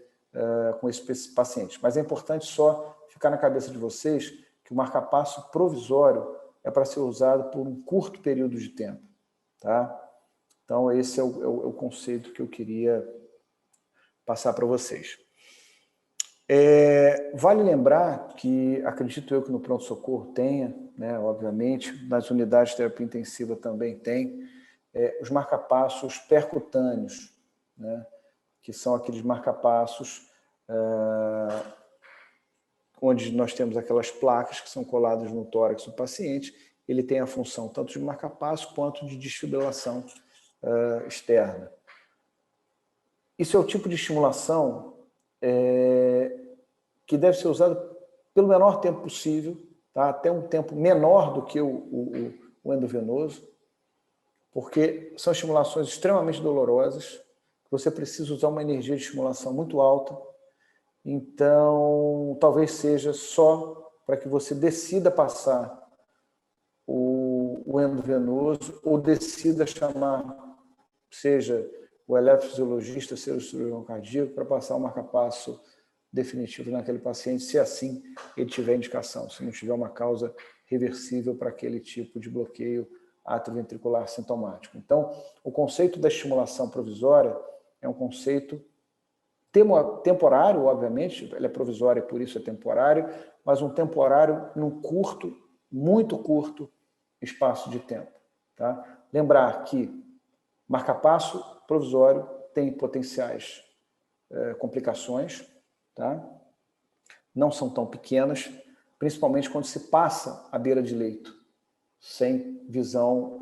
com esses pacientes. Mas é importante só ficar na cabeça de vocês que o marcapasso provisório é para ser usado por um curto período de tempo. Tá? Então, esse é o conceito que eu queria passar para vocês. Vale lembrar que, acredito eu que no pronto-socorro tenha, né, obviamente, nas unidades de terapia intensiva também tem, os marcapassos percutâneos, né, que são aqueles marcapassos onde nós temos aquelas placas que são coladas no tórax do paciente. Ele tem a função tanto de marcapasso quanto de desfibrilação externa. Isso é o tipo de estimulação que deve ser usado pelo menor tempo possível, tá? Até um tempo menor do que o endovenoso, porque são estimulações extremamente dolorosas, você precisa usar uma energia de estimulação muito alta, então talvez seja só para que você decida passar o endovenoso ou decida chamar, seja o eletrofisiologista, seja o cirurgião cardíaco, para passar o marcapasso definitivo naquele paciente, se assim ele tiver indicação, se não tiver uma causa reversível para aquele tipo de bloqueio atrioventricular sintomático. Então, o conceito da estimulação provisória é um conceito temporário, obviamente, ele é provisório e por isso é temporário, mas um temporário num curto, muito curto espaço de tempo. Tá? Lembrar que marcapasso provisório tem potenciais complicações, tá? Não são tão pequenas, principalmente quando se passa à beira de leito, sem visão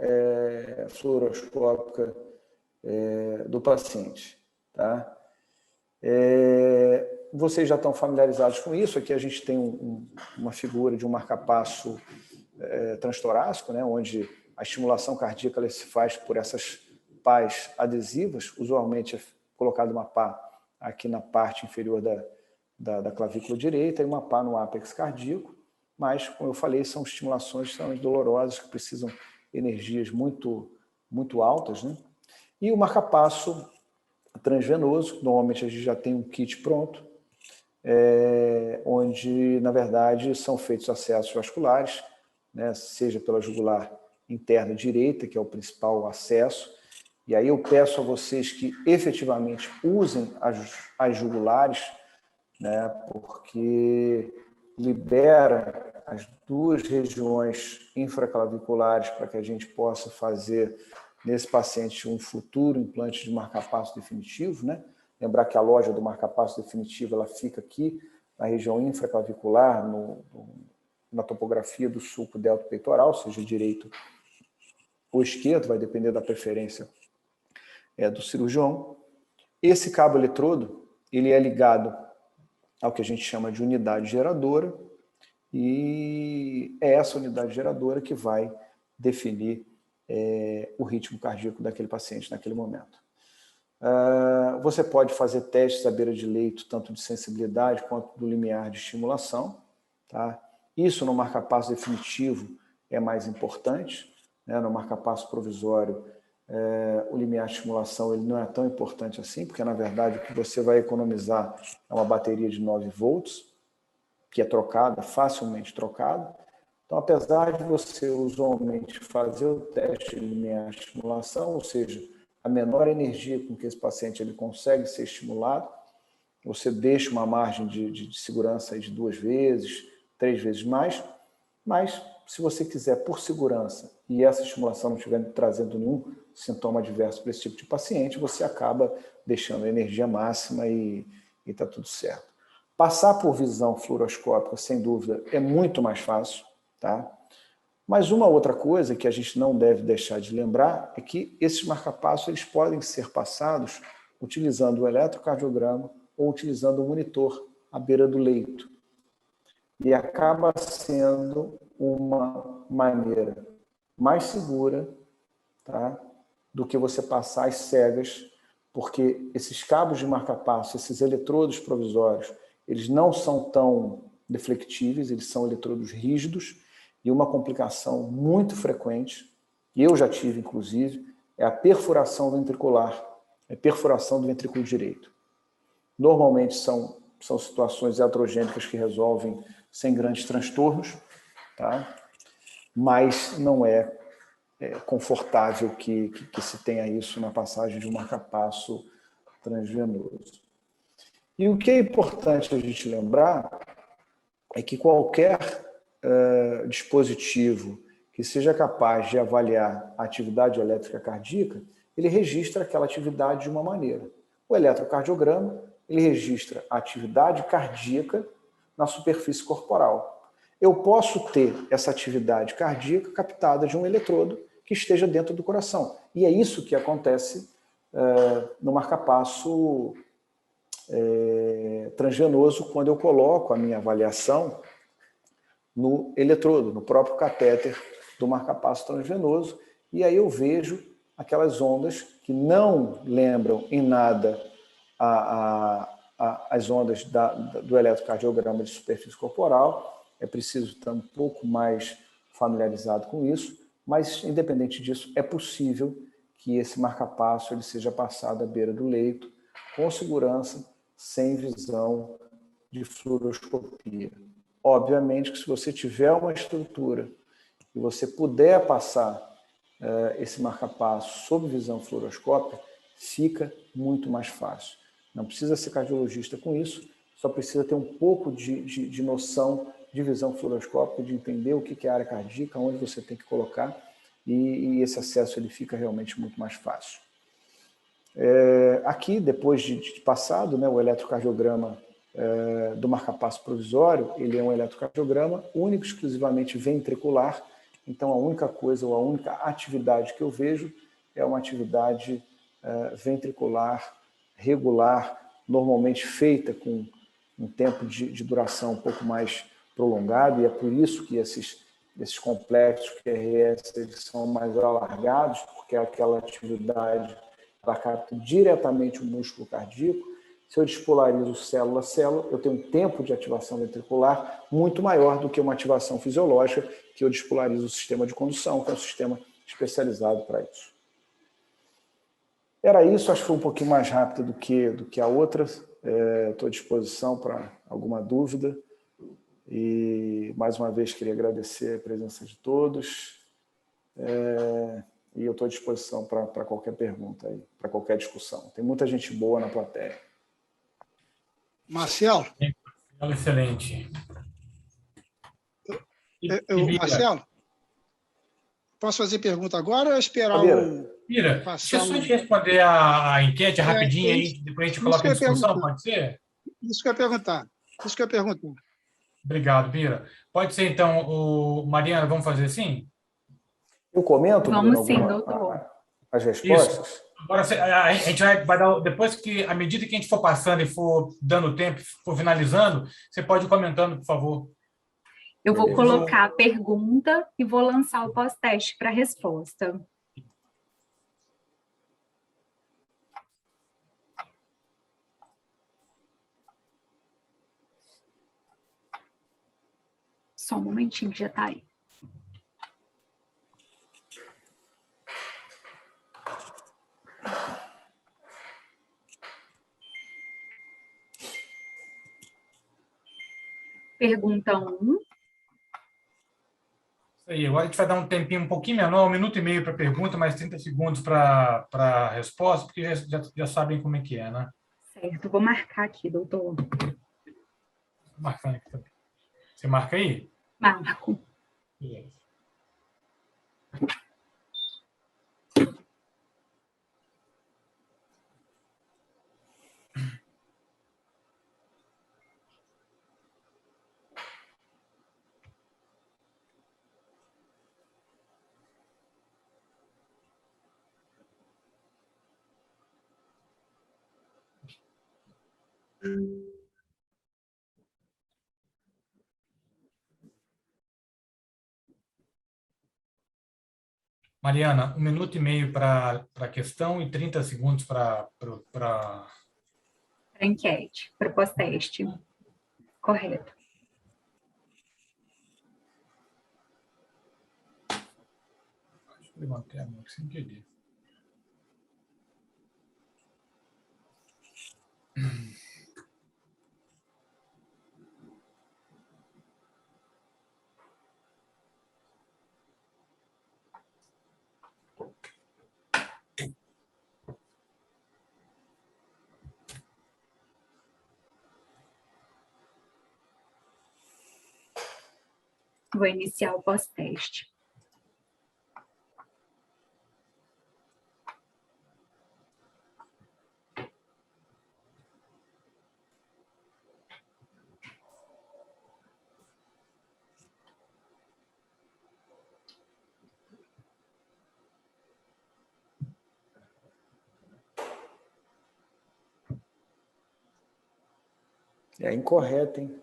fluoroscópica do paciente. Tá? Vocês já estão familiarizados com isso. Aqui a gente tem uma figura de um marcapasso transtorácico, né, onde a estimulação cardíaca ela se faz por essas pás adesivas. Usualmente é colocada uma pá aqui na parte inferior da clavícula direita e uma pá no ápex cardíaco, mas, como eu falei, são estimulações extremamente dolorosas que precisam de energias muito, muito altas, né? E o marcapasso transvenoso, normalmente a gente já tem um kit pronto, onde, na verdade, são feitos acessos vasculares, né, seja pela jugular interna direita, que é o principal acesso, e aí eu peço a vocês que efetivamente usem as jugulares, né, porque libera as duas regiões infraclaviculares para que a gente possa fazer nesse paciente um futuro implante de marcapasso definitivo, né? Lembrar que a loja do marcapasso definitivo ela fica aqui na região infraclavicular, na topografia do sulco deltopeitoral, seja direito ou esquerdo, vai depender da preferência do cirurgião. Esse cabo eletrodo, ele é ligado ao que a gente chama de unidade geradora, e é essa unidade geradora que vai definir o ritmo cardíaco daquele paciente naquele momento. Você pode fazer testes à beira de leito, tanto de sensibilidade quanto do limiar de estimulação. Tá? Isso no marca-passo definitivo é mais importante, né? No marca-passo provisório, o limiar de estimulação ele não é tão importante assim, porque na verdade o que você vai economizar é uma bateria de 9 volts, que é trocada, facilmente trocada. Então, apesar de você usualmente fazer o teste de limiar de estimulação, ou seja, a menor energia com que esse paciente ele consegue ser estimulado, você deixa uma margem de segurança aí de 2 vezes, 3 vezes mais, mas se você quiser, por segurança, e essa estimulação não estiver trazendo nenhum sintoma adverso para esse tipo de paciente, você acaba deixando a energia máxima e está tudo certo. Passar por visão fluoroscópica, sem dúvida, é muito mais fácil, tá? Mas uma outra coisa que a gente não deve deixar de lembrar é que esses marca-passos eles podem ser passados utilizando o eletrocardiograma ou utilizando o monitor à beira do leito. E acaba sendo uma maneira mais segura, tá, do que você passar às cegas, porque esses cabos de marca-passo, esses eletrodos provisórios, eles não são tão deflectíveis, eles são eletrodos rígidos, e uma complicação muito frequente, e eu já tive, inclusive, é a perfuração ventricular, a perfuração do ventrículo direito. Normalmente são situações iatrogênicas que resolvem sem grandes transtornos, tá? Mas não é confortável que se tenha isso na passagem de um marca-passo transvenoso. E o que é importante a gente lembrar é que qualquer dispositivo que seja capaz de avaliar a atividade elétrica cardíaca, ele registra aquela atividade de uma maneira. O eletrocardiograma, ele registra a atividade cardíaca na superfície corporal. Eu posso ter essa atividade cardíaca captada de um eletrodo que esteja dentro do coração. E é isso que acontece no marca-passo transvenoso, quando eu coloco a minha avaliação no eletrodo, no próprio catéter do marca-passo transvenoso, e aí eu vejo aquelas ondas que não lembram em nada as ondas do eletrocardiograma de superfície corporal. É preciso estar um pouco mais familiarizado com isso, mas, independente disso, é possível que esse marca-passo ele seja passado à beira do leito, com segurança, sem visão de fluoroscopia. Obviamente que se você tiver uma estrutura e você puder passar esse marca-passo sob visão fluoroscópica, fica muito mais fácil. Não precisa ser cardiologista com isso, só precisa ter um pouco de noção de visão fluoroscópica, de entender o que é a área cardíaca, onde você tem que colocar, e esse acesso ele fica realmente muito mais fácil. Aqui, depois de passado, né, o eletrocardiograma do marca-passo provisório, ele é um eletrocardiograma único, exclusivamente ventricular. Então, a única coisa ou a única atividade que eu vejo é uma atividade ventricular regular, normalmente feita com um tempo de duração um pouco mais prolongado, e é por isso que esses complexos QRS eles são mais alargados, porque aquela atividade ela capta diretamente o músculo cardíaco. Se eu despolarizo célula a célula, eu tenho um tempo de ativação ventricular muito maior do que uma ativação fisiológica, que eu despolarizo o sistema de condução, que é um sistema especializado para isso. Era isso, acho que foi um pouquinho mais rápido do que a outra. Estou à disposição para alguma dúvida. E, mais uma vez, queria agradecer a presença de todos. E eu estou à disposição para qualquer pergunta, para qualquer discussão. Tem muita gente boa na plateia. Marcelo? Excelente. Marcelo, posso fazer pergunta agora ou esperar Mira, deixa eu só te responder a enquete rapidinho aí, depois a gente coloca em discussão, pode ser? Isso que eu ia perguntar. Isso que eu pergunto. Obrigado, Bira. Pode ser, então, Mariana, vamos fazer assim? Eu comento, Vamos Bruno, sim, doutor. as respostas? Agora, a gente vai dar, depois que, à medida que a gente for passando e for dando tempo, for finalizando, você pode ir comentando, por favor. Eu vou Beleza. colocar a pergunta e vou lançar o pós-teste para a resposta. Só um momentinho que já está aí. Pergunta 1. Aí, agora a gente vai dar um tempinho um pouquinho menor, 1 minuto e meio para a pergunta, mais 30 segundos para a resposta, porque já sabem como é que é, né? Certo, vou marcar aqui, doutor. Marcando aqui também. Você marca aí? Marco. Beleza. Mariana, 1 minuto e meio para a questão e 30 segundos para Para enquete, para pós-teste. Correto. levantei a mão aqui sem querer. Vou iniciar o pós-teste. É incorreto, hein?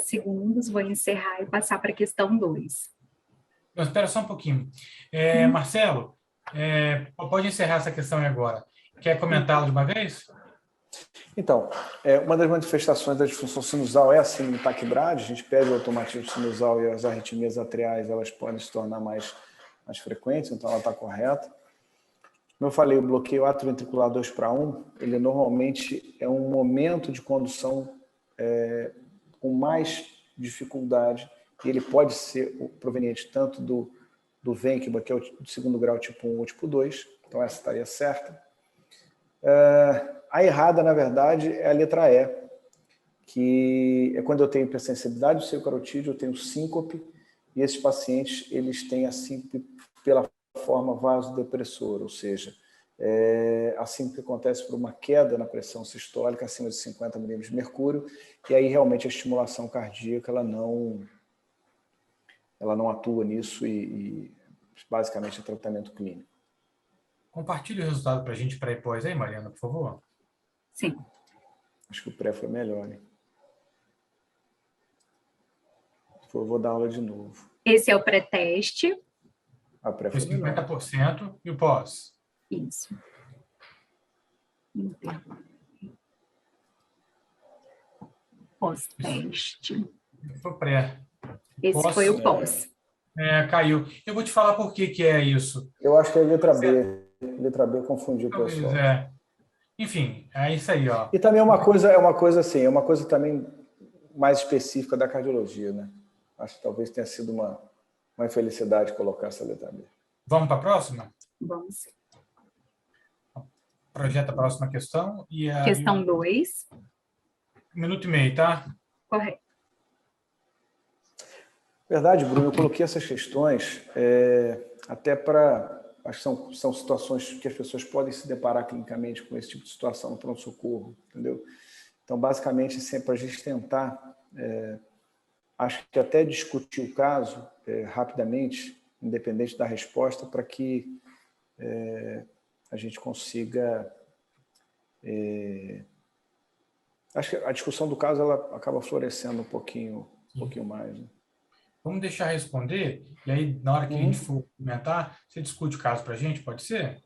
Segundos, vou encerrar e passar para a questão 2. Mas espera só um pouquinho. Marcelo, pode encerrar essa questão aí agora. Quer comentá-la de uma vez? Então, uma das manifestações da disfunção sinusal é a síndrome taquibrade. A gente pede o automatismo sinusal e as arritmias atriais, elas podem se tornar mais frequentes, então ela está correta. Como eu falei, o bloqueio atrioventricular 2:1, ele normalmente é um momento de condução com mais dificuldade, e ele pode ser proveniente tanto do vênquiba, que é o de segundo grau tipo 1 ou tipo 2, então essa estaria certa. A errada, na verdade, é a letra E, que é quando eu tenho hipersensibilidade do seio carotídeo, eu tenho síncope, e esses pacientes eles têm a síncope pela forma vasodepressora, ou seja, a síncope acontece por uma queda na pressão sistólica acima de 50 milímetros de mercúrio, e aí realmente a estimulação cardíaca ela não atua nisso e basicamente é tratamento clínico. Compartilhe o resultado para a gente pré e pós aí, Mariana, por favor. Sim. Acho que o pré foi melhor, hein? Eu vou dar aula de novo. Esse é o pré-teste. A pré Foi foi melhor. 50% e o pós? Isso. Pós-teste. Foi o pré. Esse Pós, foi o pós. Caiu. Eu vou te falar por que é isso. Eu acho que é a letra B. Letra B confundiu o pessoal. Enfim, é isso aí, ó. E também é uma coisa assim, é uma coisa também mais específica da cardiologia, né? Acho que talvez tenha sido uma infelicidade colocar essa letra B. Vamos para a próxima? Vamos. Projeta a próxima questão. Questão 2. 1 minuto e meio, tá? Correto. Verdade, Bruno, eu coloquei essas questões até para... Acho que são situações que as pessoas podem se deparar clinicamente com esse tipo de situação no pronto-socorro, entendeu? Então, basicamente, sempre a gente tentar, acho que até discutir o caso rapidamente, independente da resposta, para que a gente consiga... acho que a discussão do caso ela acaba florescendo um pouquinho mais. Né? Vamos deixar responder, e aí, na hora que a gente for comentar, você discute o caso para a gente, pode ser?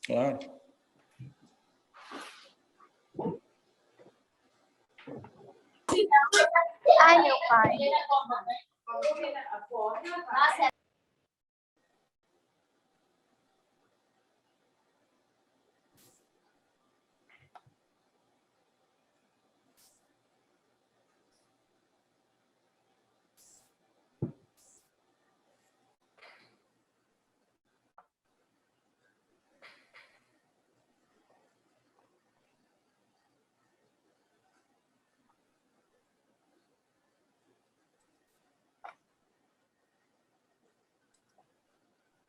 Claro. Ai, meu pai.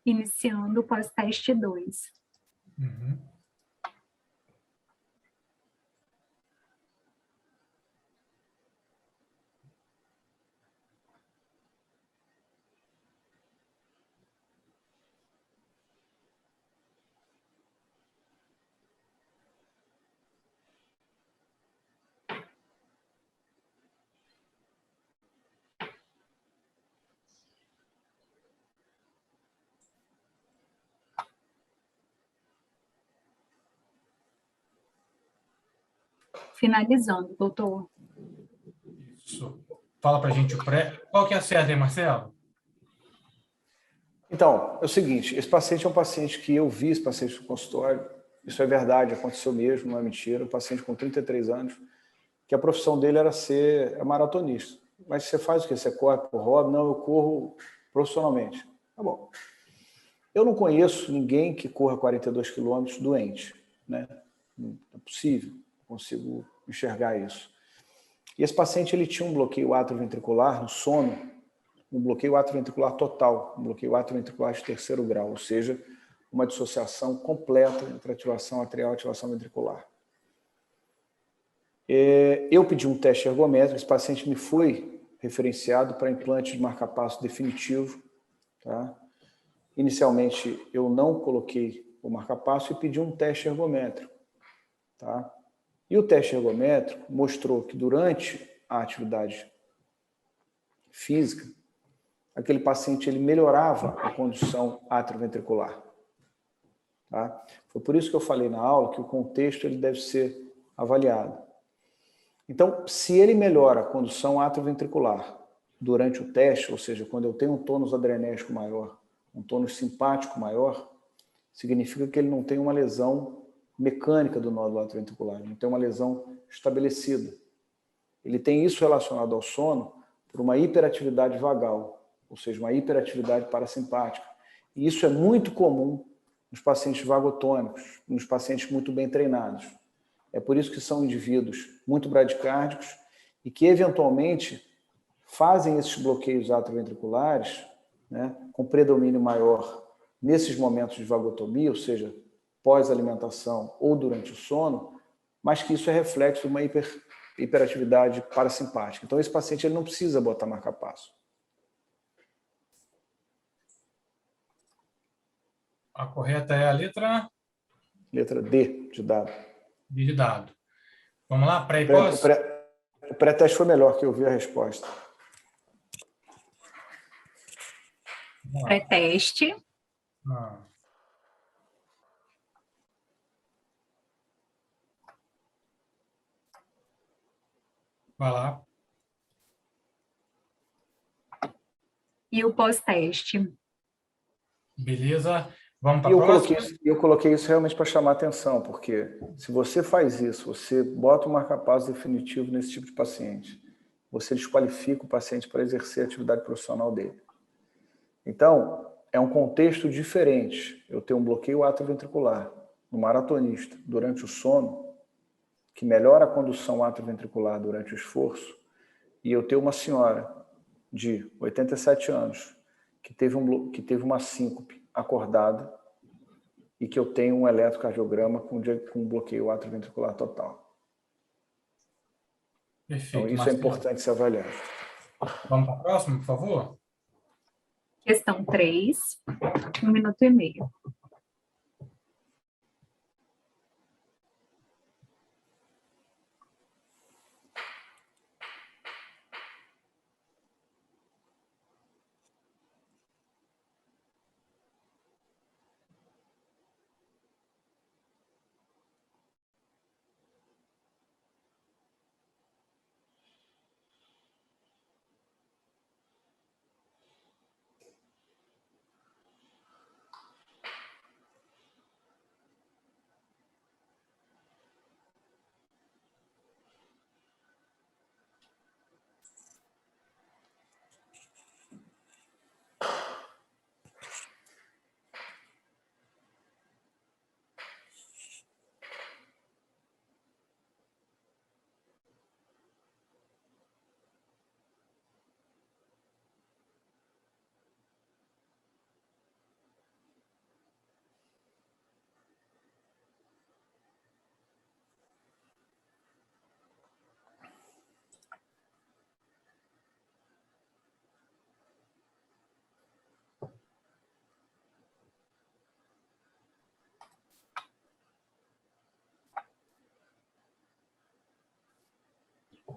Iniciando o pós-teste 2. Uhum. Finalizando, doutor. Isso. Fala para a gente o pré. Qual que é a certa, hein, Marcelo? Então, é o seguinte, esse paciente é um paciente que eu vi, esse paciente no consultório, isso é verdade, aconteceu mesmo, não é mentira, um paciente com 33 anos, que a profissão dele era ser maratonista. Mas você faz o quê? Você corre por hobby? Não, eu corro profissionalmente. Tá bom. Eu não conheço ninguém que corra 42 quilômetros doente, né? Não é possível, não consigo enxergar isso. E esse paciente ele tinha um bloqueio atrioventricular no sono, um bloqueio atrioventricular total, um bloqueio atrioventricular de 3º grau, ou seja, uma dissociação completa entre ativação atrial e ativação ventricular. Eu pedi um teste ergométrico, esse paciente me foi referenciado para implante de marca-passo definitivo. Tá? Inicialmente, eu não coloquei o marca-passo e pedi um teste ergométrico. Tá? E o teste ergométrico mostrou que durante a atividade física, aquele paciente ele melhorava a condução atrioventricular. Tá? Foi por isso que eu falei na aula que o contexto ele deve ser avaliado. Então, se ele melhora a condução atrioventricular durante o teste, ou seja, quando eu tenho um tônus adrenérgico maior, um tônus simpático maior, significa que ele não tem uma lesão mecânica do nódulo atrioventricular, não tem uma lesão estabelecida. Ele tem isso relacionado ao sono por uma hiperatividade vagal, ou seja, uma hiperatividade parasimpática. E isso é muito comum nos pacientes vagotônicos, nos pacientes muito bem treinados. É por isso que são indivíduos muito bradicárdicos e que, eventualmente, fazem esses bloqueios atrioventriculares, né, com predomínio maior nesses momentos de vagotomia, ou seja, pós-alimentação ou durante o sono, mas que isso é reflexo de uma hiperatividade parasimpática. Então, esse paciente ele não precisa botar marca-passo. A correta é a letra... Letra D de dado. D de dado. Vamos lá, pré e pós? O pré-teste foi melhor que eu vi a resposta. Pré-teste. Vai lá. E o pós-teste. Beleza. Vamos para a próxima? Eu coloquei isso realmente para chamar a atenção, porque se você faz isso, você bota um marca-passo definitivo nesse tipo de paciente, você desqualifica o paciente para exercer a atividade profissional dele. Então, é um contexto diferente. Eu tenho um bloqueio atrioventricular no maratonista durante o sono, que melhora a condução atrioventricular durante o esforço, e eu tenho uma senhora de 87 anos, que teve uma síncope acordada e que eu tenho um eletrocardiograma com bloqueio atrioventricular total. Perfeito, Então, isso Marcelo. é importante ser avaliado. Vamos para a próxima, por favor? Questão 3, 1 minuto e meio.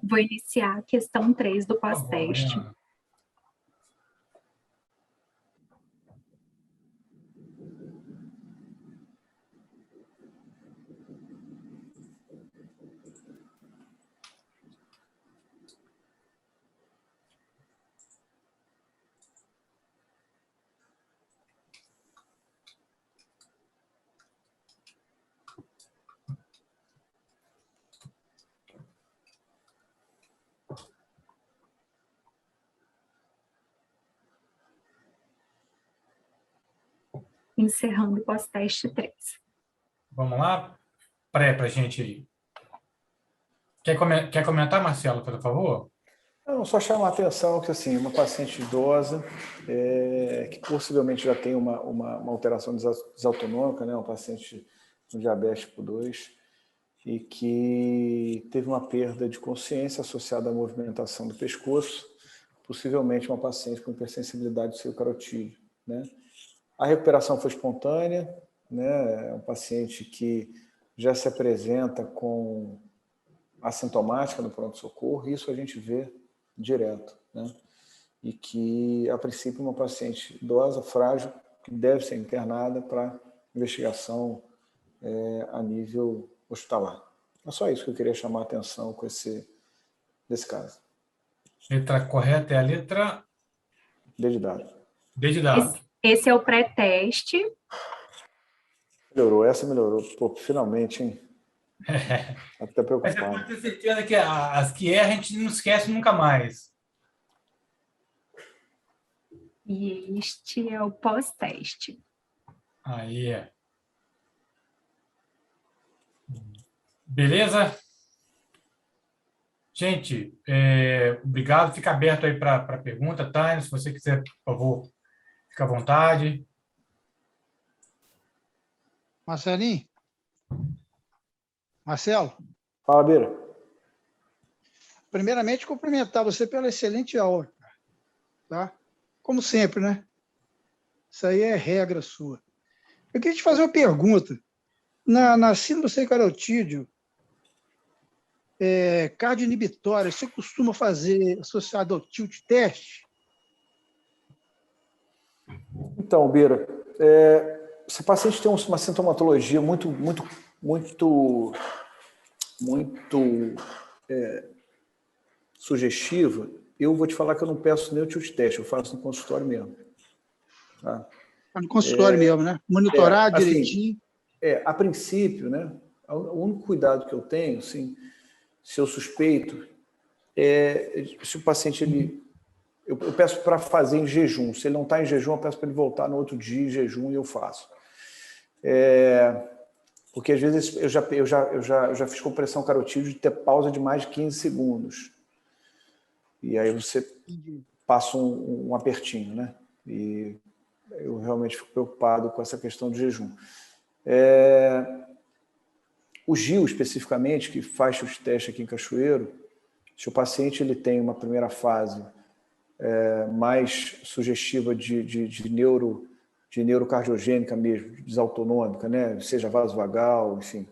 Vou iniciar a questão 3 do pós-teste. Encerrando o pós-teste 3. Vamos lá? Para a gente aí. Quer comentar, Marcelo, por favor? Não, só chamar a atenção que, assim, uma paciente idosa que possivelmente já tem uma alteração desautonômica, né, uma paciente com diabetes tipo 2, e que teve uma perda de consciência associada à movimentação do pescoço, possivelmente uma paciente com hipersensibilidade do seio carotídeo, né? A recuperação foi espontânea, né? É um paciente que já se apresenta com assintomática no pronto-socorro, e isso a gente vê direto, né? E que, a princípio, uma paciente idosa, frágil, que deve ser internada para investigação a nível hospitalar. É só isso que eu queria chamar a atenção com desse caso. Letra correta é a letra D de dado. D de dado. Esse é o pré-teste. Melhorou, essa melhorou. Pô, finalmente, hein? Até Mas você preocupado. pode ter certeza que as que erram a gente não esquece nunca mais. E este é o pós-teste. Aí. Beleza? Gente, obrigado. Fica aberto aí para pergunta, Tânia. Se você quiser, por favor, fica à vontade. Marcelinho? Marcelo? Fala, Bira. Primeiramente, cumprimentar você pela excelente aula, tá? Como sempre, né? Isso aí é regra sua. Eu queria te fazer uma pergunta. Na síndrome do seio carotídeo, cardioinibitória, você costuma fazer associado ao tilt test? Então, Bira, se o paciente tem uma sintomatologia muito sugestiva, eu vou te falar que eu não peço nem o tilt test, eu faço no consultório mesmo. Tá? No consultório mesmo, né? Monitorar assim, direitinho. A princípio, né? O único cuidado que eu tenho, assim, se eu suspeito, se o paciente eu peço para fazer em jejum. Se ele não está em jejum, eu peço para ele voltar no outro dia em jejum e eu faço. Porque às vezes eu já fiz compressão carotídeo de ter pausa de mais de 15 segundos. E aí você passa um apertinho, né? E eu realmente fico preocupado com essa questão do jejum. O Gil, especificamente, que faz os testes aqui em Cachoeiro, se o paciente ele tem uma primeira fase mais sugestiva de neurocardiogênica mesmo, desautonômica, né? Seja vasovagal, enfim.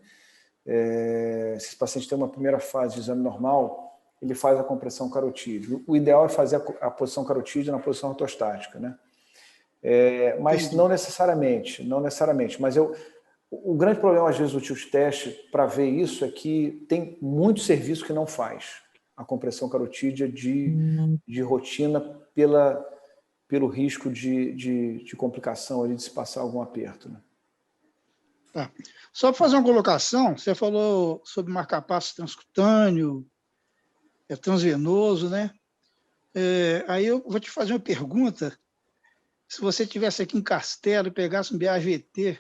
Se esse paciente tem uma primeira fase de exame normal, ele faz a compressão carotídea. O ideal é fazer a posição carotídea na posição ortostática, né? Mas não necessariamente. Mas o grande problema, às vezes, do tilt teste para ver isso é que tem muito serviço que não faz a compressão carotídea de rotina pelo risco de complicação ali, de se passar algum aperto, né? Tá. Só para fazer uma colocação, você falou sobre marcapasso transcutâneo, transvenoso, né? Aí eu vou te fazer uma pergunta. Se você estivesse aqui em Castelo e pegasse um BAVT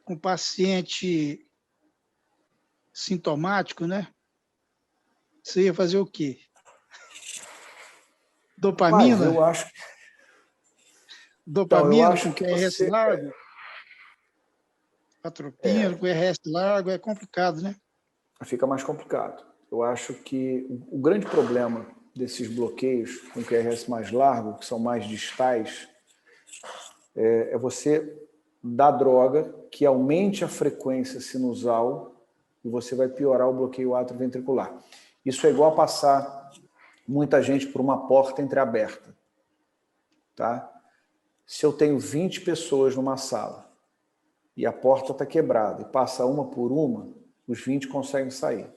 com paciente sintomático, né? Você ia fazer o quê? Dopamina? Mas eu acho... Dopamina então, eu acho com que QRS largo? Atropina com QRS largo? É complicado, né? Fica mais complicado. Eu acho que o grande problema desses bloqueios com QRS mais largo, que são mais distais, é você dar droga que aumente a frequência sinusal e você vai piorar o bloqueio atrioventricular. Isso é igual a passar muita gente por uma porta entreaberta. Tá? Se eu tenho 20 pessoas numa sala e a porta está quebrada e passa uma por uma, os 20 conseguem sair.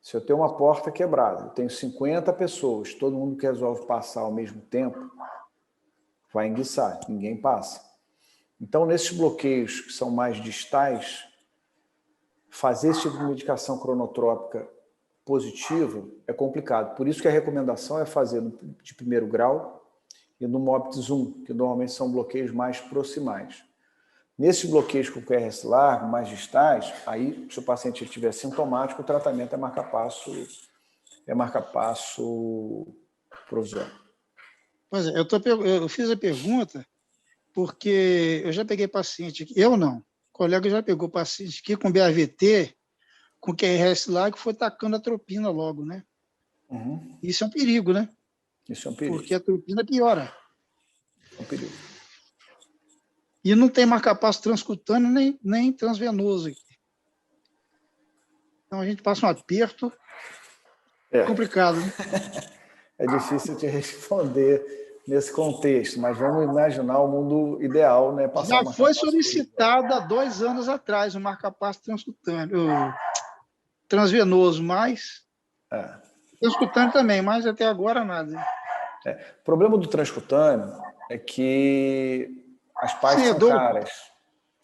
Se eu tenho uma porta quebrada, eu tenho 50 pessoas, todo mundo que resolve passar ao mesmo tempo, vai enguiçar, ninguém passa. Então, nesses bloqueios que são mais distais, fazer esse tipo de medicação cronotrópica positiva é complicado. Por isso que a recomendação é fazer de primeiro grau e no MOPTIS 1, que normalmente são bloqueios mais proximais. Nesses bloqueios com QRS largo, mais distais, aí, se o paciente estiver sintomático, o tratamento é marcapasso provisório. Pois é, eu fiz a pergunta porque eu já peguei paciente aqui, eu não, o colega já pegou paciente aqui com BAVT, com QRS largo, que foi tacando a atropina logo, né? Uhum. Isso é um perigo, né? Isso é um perigo. Porque a atropina piora. É um perigo. E não tem marcapasso transcutâneo nem transvenoso aqui. Então a gente passa um aperto complicado, né? É difícil te responder nesse contexto, mas vamos imaginar o mundo ideal, né? Já foi solicitado há 2 anos atrás o marcapasso transcutâneo, o transvenoso, mas transcutâneo também, mas até agora nada. O problema do transcutâneo é que as partes são caras.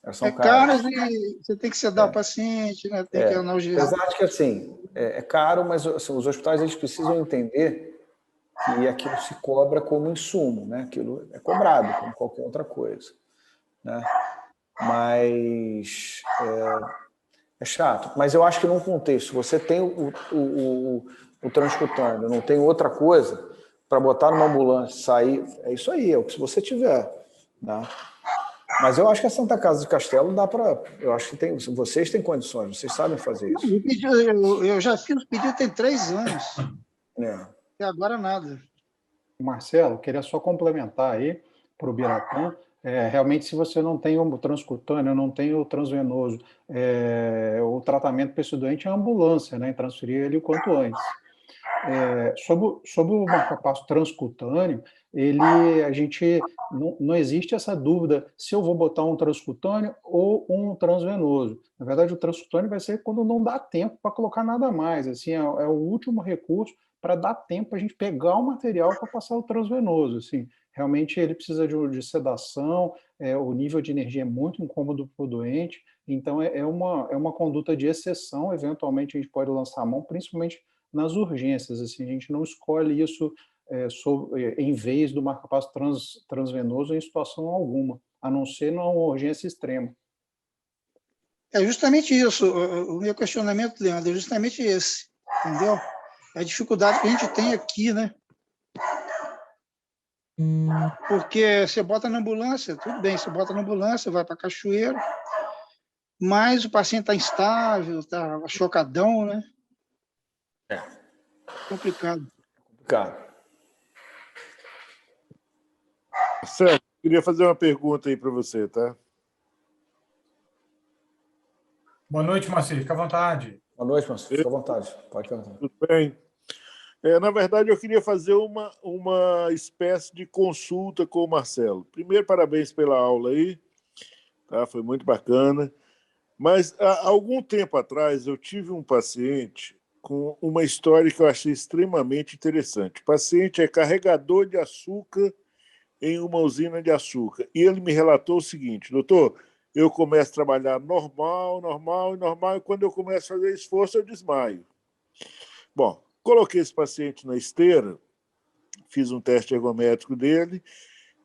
Elas são caras e você tem que sedar o paciente, né? Tem que analgesia. Apesar de que, assim, é caro, mas assim, os hospitais eles precisam entender que aquilo se cobra como insumo, né? Aquilo é cobrado como qualquer outra coisa, né? Mas é chato. Mas eu acho que num contexto, você tem o transcutâneo, não tem outra coisa para botar numa ambulância, sair, é isso aí, é o que você tiver, né? Mas eu acho que a Santa Casa de Castelo dá para... Eu acho que vocês têm condições, vocês sabem fazer isso. Eu já fiz o pedido tem 3 anos. E agora nada. Marcelo, queria só complementar aí para o Biratã. Realmente, se você não tem o transcutâneo, não tem o transvenoso, o tratamento para esse doente é a ambulância, né? Transferir ele o quanto antes. Sobre o marcapasso transcutâneo, a gente não existe essa dúvida se eu vou botar um transcutâneo ou um transvenoso. Na verdade, o transcutâneo vai ser quando não dá tempo para colocar nada mais. Assim, é o último recurso para dar tempo para a gente pegar o material para passar o transvenoso. Assim, realmente ele precisa de sedação, o nível de energia é muito incômodo para o doente, então é uma conduta de exceção. Eventualmente a gente pode lançar a mão, principalmente nas urgências. Assim, a gente não escolhe isso em vez do marcapasso transvenoso em situação alguma, a não ser numa urgência extrema. É justamente isso. O meu questionamento, Leandro, é justamente esse, entendeu? A dificuldade que a gente tem aqui, né? Porque você bota na ambulância, tudo bem, você bota na ambulância, vai para Cachoeiro, mas o paciente está instável, está chocadão, né? É. Complicado. Cara, Sérgio, queria fazer uma pergunta aí para você, tá? Boa noite, Marcelo. Fica à vontade. boa noite, Marcelo. Fica à vontade. Pode perguntar. Tudo bem? Na verdade, eu queria fazer uma espécie de consulta com o Marcelo. Primeiro, parabéns pela aula aí, tá? Foi muito bacana. Mas, há algum tempo atrás, eu tive um paciente com uma história que eu achei extremamente interessante. O paciente é carregador de açúcar em uma usina de açúcar. E ele me relatou o seguinte: doutor, eu começo a trabalhar normal, e quando eu começo a fazer esforço, eu desmaio. Bom, coloquei esse paciente na esteira, fiz um teste ergométrico dele,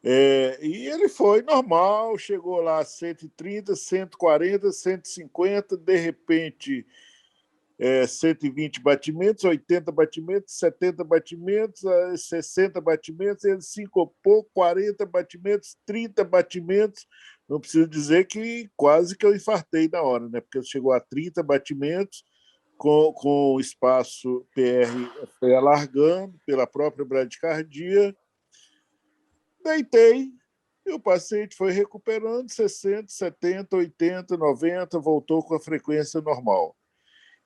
e ele foi normal, chegou lá a 130, 140, 150, de repente 120 batimentos, 80 batimentos, 70 batimentos, 60 batimentos, ele sincopou, 40 batimentos, 30 batimentos. Não preciso dizer que quase que eu infartei na hora, né? Porque chegou a 30 batimentos, com o espaço PR foi alargando pela própria bradicardia. Deitei, e o paciente foi recuperando 60, 70, 80, 90, voltou com a frequência normal.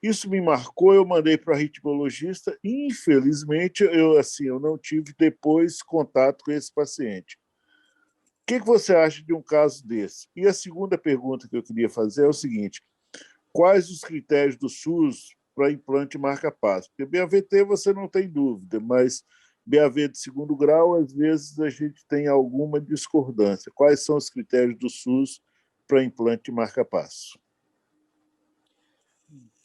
Isso me marcou, eu mandei para o ritmologista. Infelizmente, eu não tive depois contato com esse paciente. O que você acha de um caso desse? E a segunda pergunta que eu queria fazer é o seguinte: quais os critérios do SUS para implante marca-passo? Porque BAVT você não tem dúvida, mas BAV de segundo grau, às vezes a gente tem alguma discordância. Quais são os critérios do SUS para implante marca-passo?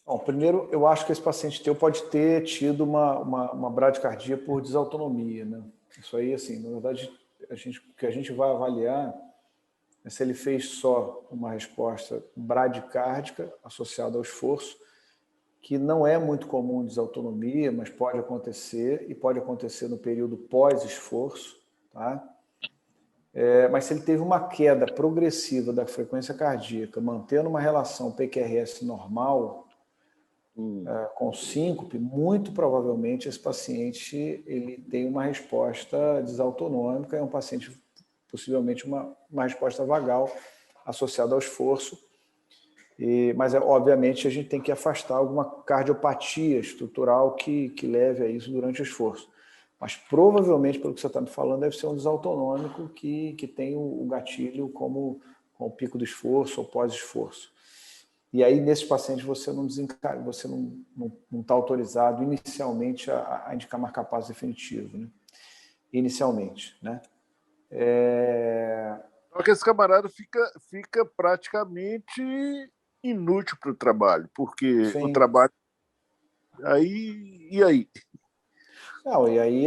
Bom, primeiro, eu acho que esse paciente teu pode ter tido uma bradicardia por desautonomia, né? Isso aí, assim, na verdade, o que a gente vai avaliar é se ele fez só uma resposta bradicárdica associada ao esforço, que não é muito comum desautonomia, mas pode acontecer, e pode acontecer no período pós-esforço, tá? Mas se ele teve uma queda progressiva da frequência cardíaca, mantendo uma relação PQRS normal, com síncope, muito provavelmente esse paciente ele tem uma resposta desautonômica, é um paciente possivelmente uma resposta vagal associada ao esforço, mas obviamente a gente tem que afastar alguma cardiopatia estrutural que leve a isso durante o esforço. Mas provavelmente, pelo que você está me falando, deve ser um desautonômico que tem o gatilho como o pico do esforço ou pós-esforço. E aí, nesses pacientes, você não está autorizado inicialmente a indicar marca-passo definitivo, né? Inicialmente, né? Só que esse camarada fica praticamente inútil para o trabalho, porque Sim. o trabalho... E aí? Não, e aí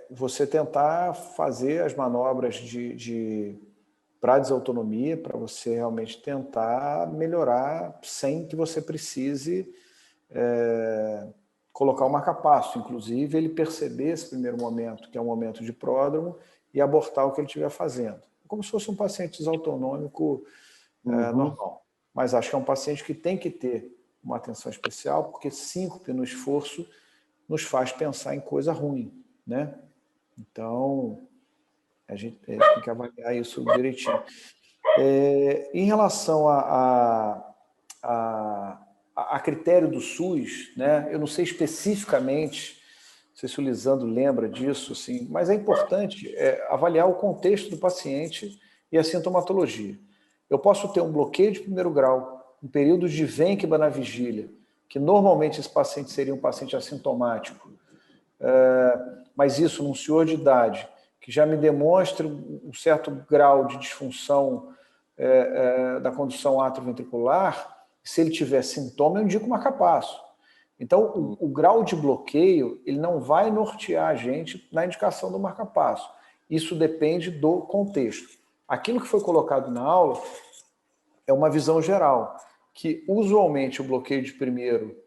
você tentar fazer as manobras para desautonomia, para você realmente tentar melhorar sem que você precise colocar o marca-passo. Inclusive, ele perceber esse primeiro momento, que é um momento de pródromo, e abortar o que ele estiver fazendo. Como se fosse um paciente desautonômico normal. Mas acho que é um paciente que tem que ter uma atenção especial, porque síncope no esforço nos faz pensar em coisa ruim, né? Então, a gente tem que avaliar isso direitinho. Em relação a critério do SUS, né? Eu não sei especificamente, não sei se o Lisandro lembra disso, assim, mas é importante avaliar o contexto do paciente e a sintomatologia. Eu posso ter um bloqueio de primeiro grau, um período de vênquiba na vigília, que normalmente esse paciente seria um paciente assintomático, mas isso num senhor de idade, que já me demonstra um certo grau de disfunção da condução atrioventricular, se ele tiver sintoma, eu indico marca-passo. Então, o grau de bloqueio, ele não vai nortear a gente na indicação do marca-passo. Isso depende do contexto. Aquilo que foi colocado na aula é uma visão geral, que usualmente o bloqueio de primeiro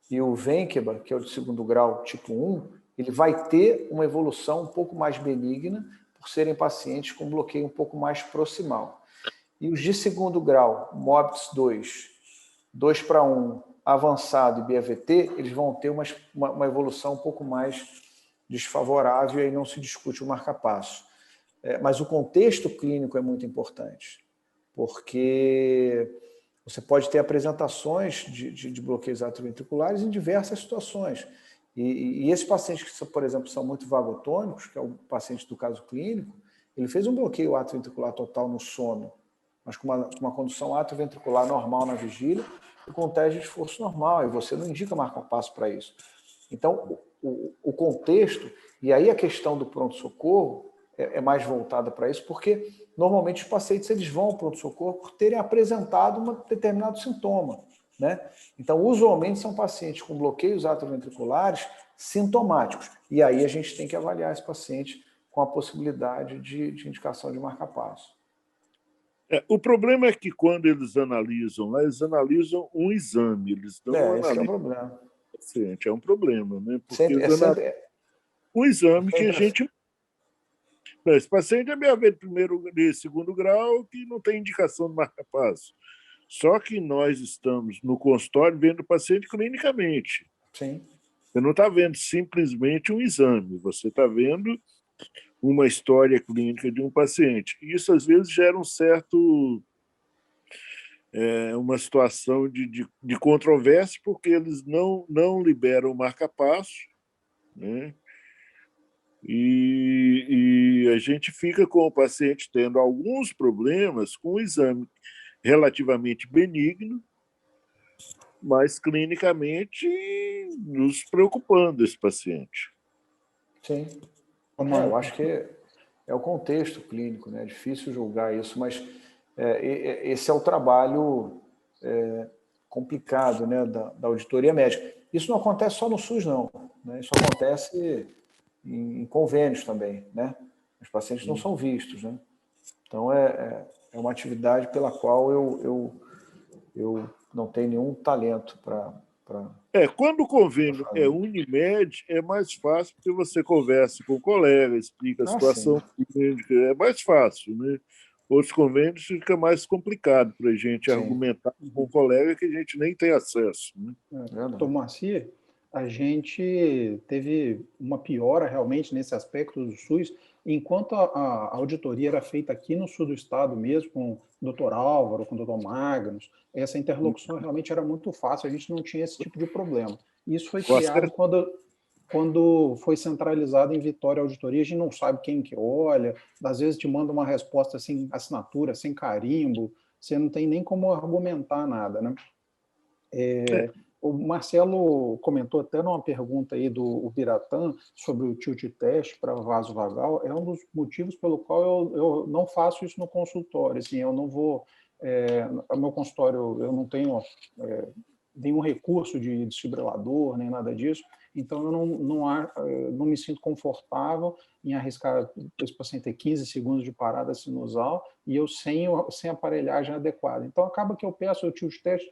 e o vênquiba, que é o de segundo grau tipo 1, ele vai ter uma evolução um pouco mais benigna por serem pacientes com bloqueio um pouco mais proximal. E os de segundo grau, MOBITS 2, 2:1, avançado e BAVT, eles vão ter uma evolução um pouco mais desfavorável e aí não se discute o marca-passo. Mas o contexto clínico é muito importante, porque você pode ter apresentações de bloqueios atrioventriculares em diversas situações. E esses pacientes que, por exemplo, são muito vagotônicos, que é o paciente do caso clínico, ele fez um bloqueio atrioventricular total no sono, mas com uma condução atrioventricular normal na vigília e com teste de esforço normal, e você não indica marca-passo para isso. Então, o contexto, e aí a questão do pronto-socorro é mais voltada para isso, porque normalmente os pacientes eles vão ao pronto-socorro por terem apresentado um determinado sintoma, né? Então, usualmente são pacientes com bloqueios atrioventriculares sintomáticos, e aí a gente tem que avaliar esse paciente com a possibilidade de indicação de marca-passo. O problema é que quando eles analisam lá, eles analisam um exame, eles não analisam esse é o problema. o paciente. É um problema, né? Porque Sempre, um exame que a sempre gente... Esse paciente é BAV de segundo grau que não tem indicação de marca-passo. Só que nós estamos no consultório vendo o paciente clinicamente. Sim. Você não está vendo simplesmente um exame, você está vendo uma história clínica de um paciente. Isso, às vezes, gera um certo... uma situação de controvérsia, porque eles não liberam o marca-passo, né? E a gente fica com o paciente tendo alguns problemas com o exame relativamente benigno, mas clinicamente nos preocupando esse paciente. Sim. Eu acho que é o contexto clínico, né? É difícil julgar isso, mas esse é o trabalho complicado, né, da auditoria médica. Isso não acontece só no SUS, não, né? Isso acontece em convênios também, né? Os pacientes não são vistos, né? Então, é uma atividade pela qual eu não tenho nenhum talento para... Quando o convênio é Unimed, é mais fácil, porque você conversa com o colega, explica a situação clínica, é mais fácil, né? Outros convênios fica mais complicado para a gente argumentar com o colega que a gente nem tem acesso, né? Doutor Moacir, a gente teve uma piora realmente nesse aspecto do SUS, enquanto a auditoria era feita aqui no sul do estado mesmo, com o doutor Álvaro, com o doutor Magnus, essa interlocução realmente era muito fácil, a gente não tinha esse tipo de problema. Isso foi criado quando foi centralizado em Vitória a auditoria, a gente não sabe quem que olha, às vezes te manda uma resposta sem assinatura, sem carimbo, você não tem nem como argumentar nada, né? O Marcelo comentou até numa pergunta aí do Biratã sobre o tilt test para vaso vagal, é um dos motivos pelo qual eu não faço isso no consultório, assim, eu não vou, no meu consultório eu não tenho nenhum recurso de desfibrilador, nem nada disso, então eu não me sinto confortável em arriscar esse paciente ter 15 segundos de parada sinusal e eu sem aparelhagem adequada. Então acaba que eu peço o tilt test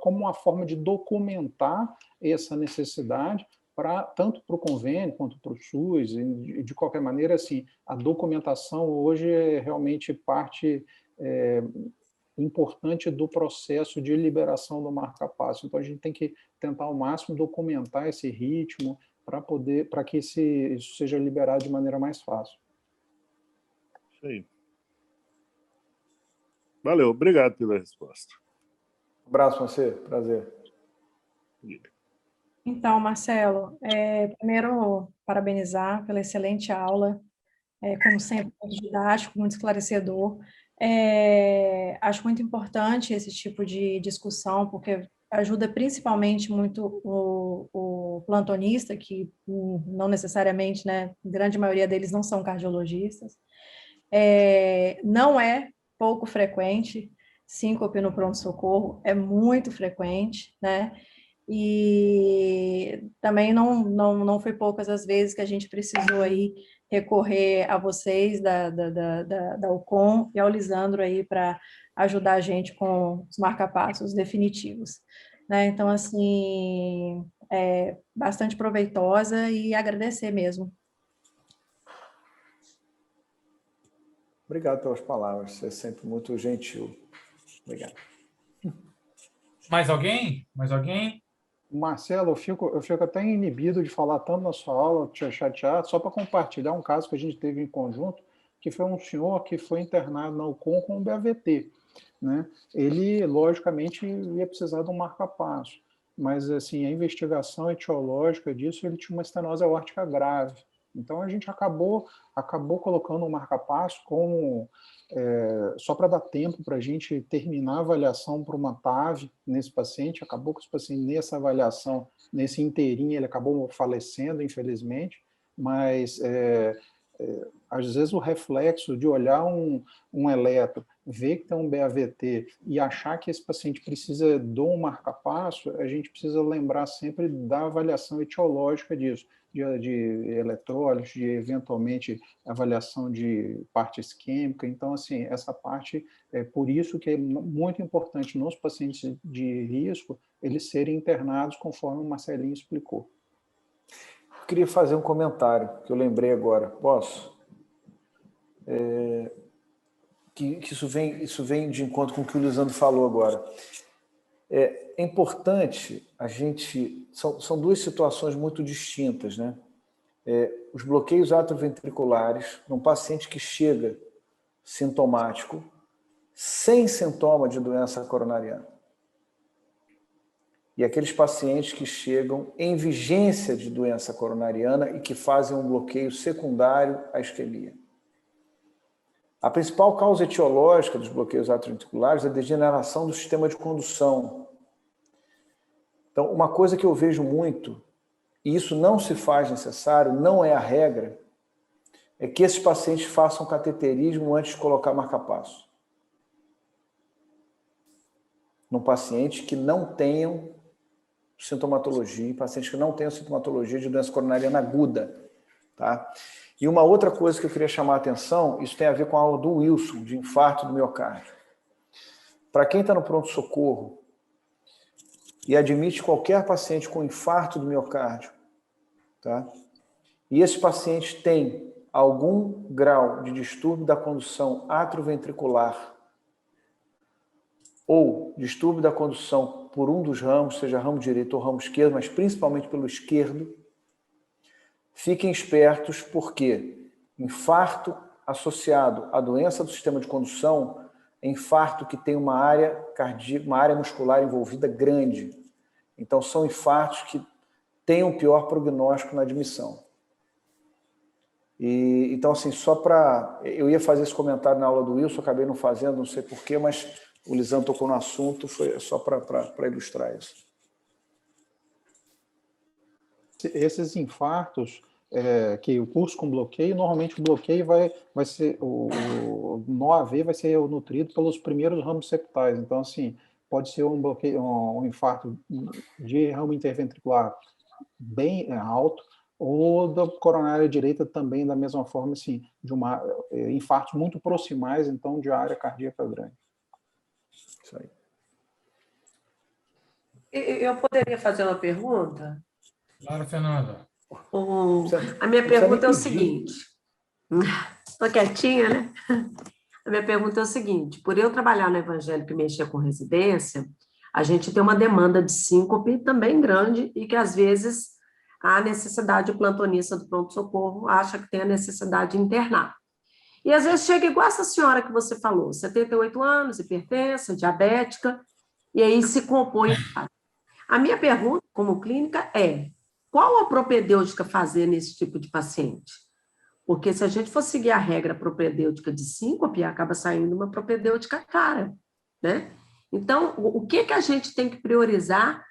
como uma forma de documentar essa necessidade, tanto para o convênio quanto para o SUS, e de qualquer maneira, assim, a documentação hoje é realmente parte importante do processo de liberação do marca-passo. Então, a gente tem que tentar ao máximo documentar esse ritmo para que isso seja liberado de maneira mais fácil. Isso aí. Valeu, obrigado pela resposta. Um abraço, você, prazer. Então, Marcelo, primeiro, parabenizar pela excelente aula, como sempre, muito didático, muito esclarecedor. Acho muito importante esse tipo de discussão, porque ajuda principalmente muito o plantonista, que não necessariamente, né, grande maioria deles não são cardiologistas. Não é pouco frequente síncope no pronto-socorro, é muito frequente, né? E também não foi poucas as vezes que a gente precisou aí recorrer a vocês da UCOM e ao Lisandro aí para ajudar a gente com os marca-passos definitivos, né? Então, assim, bastante proveitosa e agradecer mesmo. Obrigado pelas palavras, você é sempre muito gentil. Obrigado. Mais alguém? Mais alguém? Marcelo, eu fico até inibido de falar tanto na sua aula, te chateado, só para compartilhar um caso que a gente teve em conjunto, que foi um senhor que foi internado na UCOM com BAVT, né? Ele, logicamente, ia precisar de um marca-passo, mas assim, a investigação etiológica disso, ele tinha uma estenose aórtica grave. Então, a gente acabou colocando um marca-passo como só para dar tempo para a gente terminar a avaliação para uma TAV nesse paciente. Acabou que esse paciente, nessa avaliação, nesse inteirinho, ele acabou falecendo, infelizmente, mas às vezes o reflexo de olhar um eletro, ver que tem um BAVT e achar que esse paciente precisa de um marca-passo, a gente precisa lembrar sempre da avaliação etiológica disso, de eletrólise, de eventualmente avaliação de parte isquêmica. Então, assim, essa parte é por isso que é muito importante nos pacientes de risco eles serem internados conforme o Marcelinho explicou. Eu queria fazer um comentário que eu lembrei agora. Posso? Que isso vem de encontro com o que o Lisandro falou agora. É importante a gente... São duas situações muito distintas, né? Os bloqueios atrioventriculares num paciente que chega sintomático, sem sintoma de doença coronariana. E aqueles pacientes que chegam em vigência de doença coronariana e que fazem um bloqueio secundário à isquemia. A principal causa etiológica dos bloqueios atrioventriculares é a degeneração do sistema de condução. Então, uma coisa que eu vejo muito, e isso não se faz necessário, não é a regra, é que esses pacientes façam cateterismo antes de colocar marca-passo. Num paciente que não tenham sintomatologia, em pacientes que não tenham sintomatologia de doença coronariana aguda, tá? E uma outra coisa que eu queria chamar a atenção, isso tem a ver com a aula do Wilson, de infarto do miocárdio. Para quem está no pronto-socorro e admite qualquer paciente com infarto do miocárdio, tá? E esse paciente tem algum grau de distúrbio da condução atrioventricular ou distúrbio da condução por um dos ramos, seja ramo direito ou ramo esquerdo, mas principalmente pelo esquerdo, fiquem espertos porque infarto associado à doença do sistema de condução é infarto que tem uma área cardíaca, uma área muscular envolvida grande. Então, são infartos que têm um pior prognóstico na admissão. Então, assim, só para... Eu ia fazer esse comentário na aula do Wilson, acabei não fazendo, não sei porquê, mas o Lisandro tocou no assunto, foi só para ilustrar isso. Esses infartos, que o curso com bloqueio, normalmente o bloqueio vai ser, no AV vai ser nutrido pelos primeiros ramos septais. Então, assim, pode ser um bloqueio, um infarto de ramo interventricular bem alto, ou da coronária direita também da mesma forma, assim, de infartos muito proximais, então, de área cardíaca grande. Isso aí. Eu poderia fazer uma pergunta? Claro, Fernanda. A minha pergunta é o seguinte. Estou quietinha, né? A minha pergunta é o seguinte. Por eu trabalhar no evangélico e mexer com residência, a gente tem uma demanda de síncope também grande e que, às vezes, há necessidade, o plantonista do pronto-socorro acha que tem a necessidade de internar. E, às vezes, chega igual essa senhora que você falou, 78 anos, hipertensa, diabética, e aí se compõe. A minha pergunta, como clínica, é: qual a propedêutica fazer nesse tipo de paciente? Porque se a gente for seguir a regra propedêutica de síncope, acaba saindo uma propedêutica cara, né? Então, o que a gente tem que priorizar,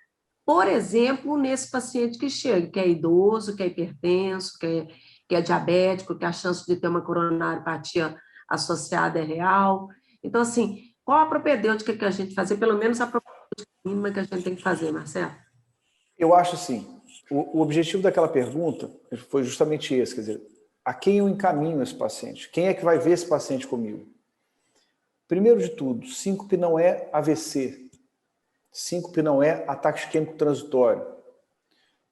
por exemplo, nesse paciente que chega, que é idoso, que é hipertenso, que é diabético, que a chance de ter uma coronariopatia associada é real? Então, assim, qual a propedêutica que a gente fazer, pelo menos a propedêutica mínima que a gente tem que fazer, Marcelo? Eu acho assim, o objetivo daquela pergunta foi justamente esse, quer dizer, a quem eu encaminho esse paciente? Quem é que vai ver esse paciente comigo? Primeiro de tudo, síncope não é AVC, síncope não é ataque isquêmico transitório.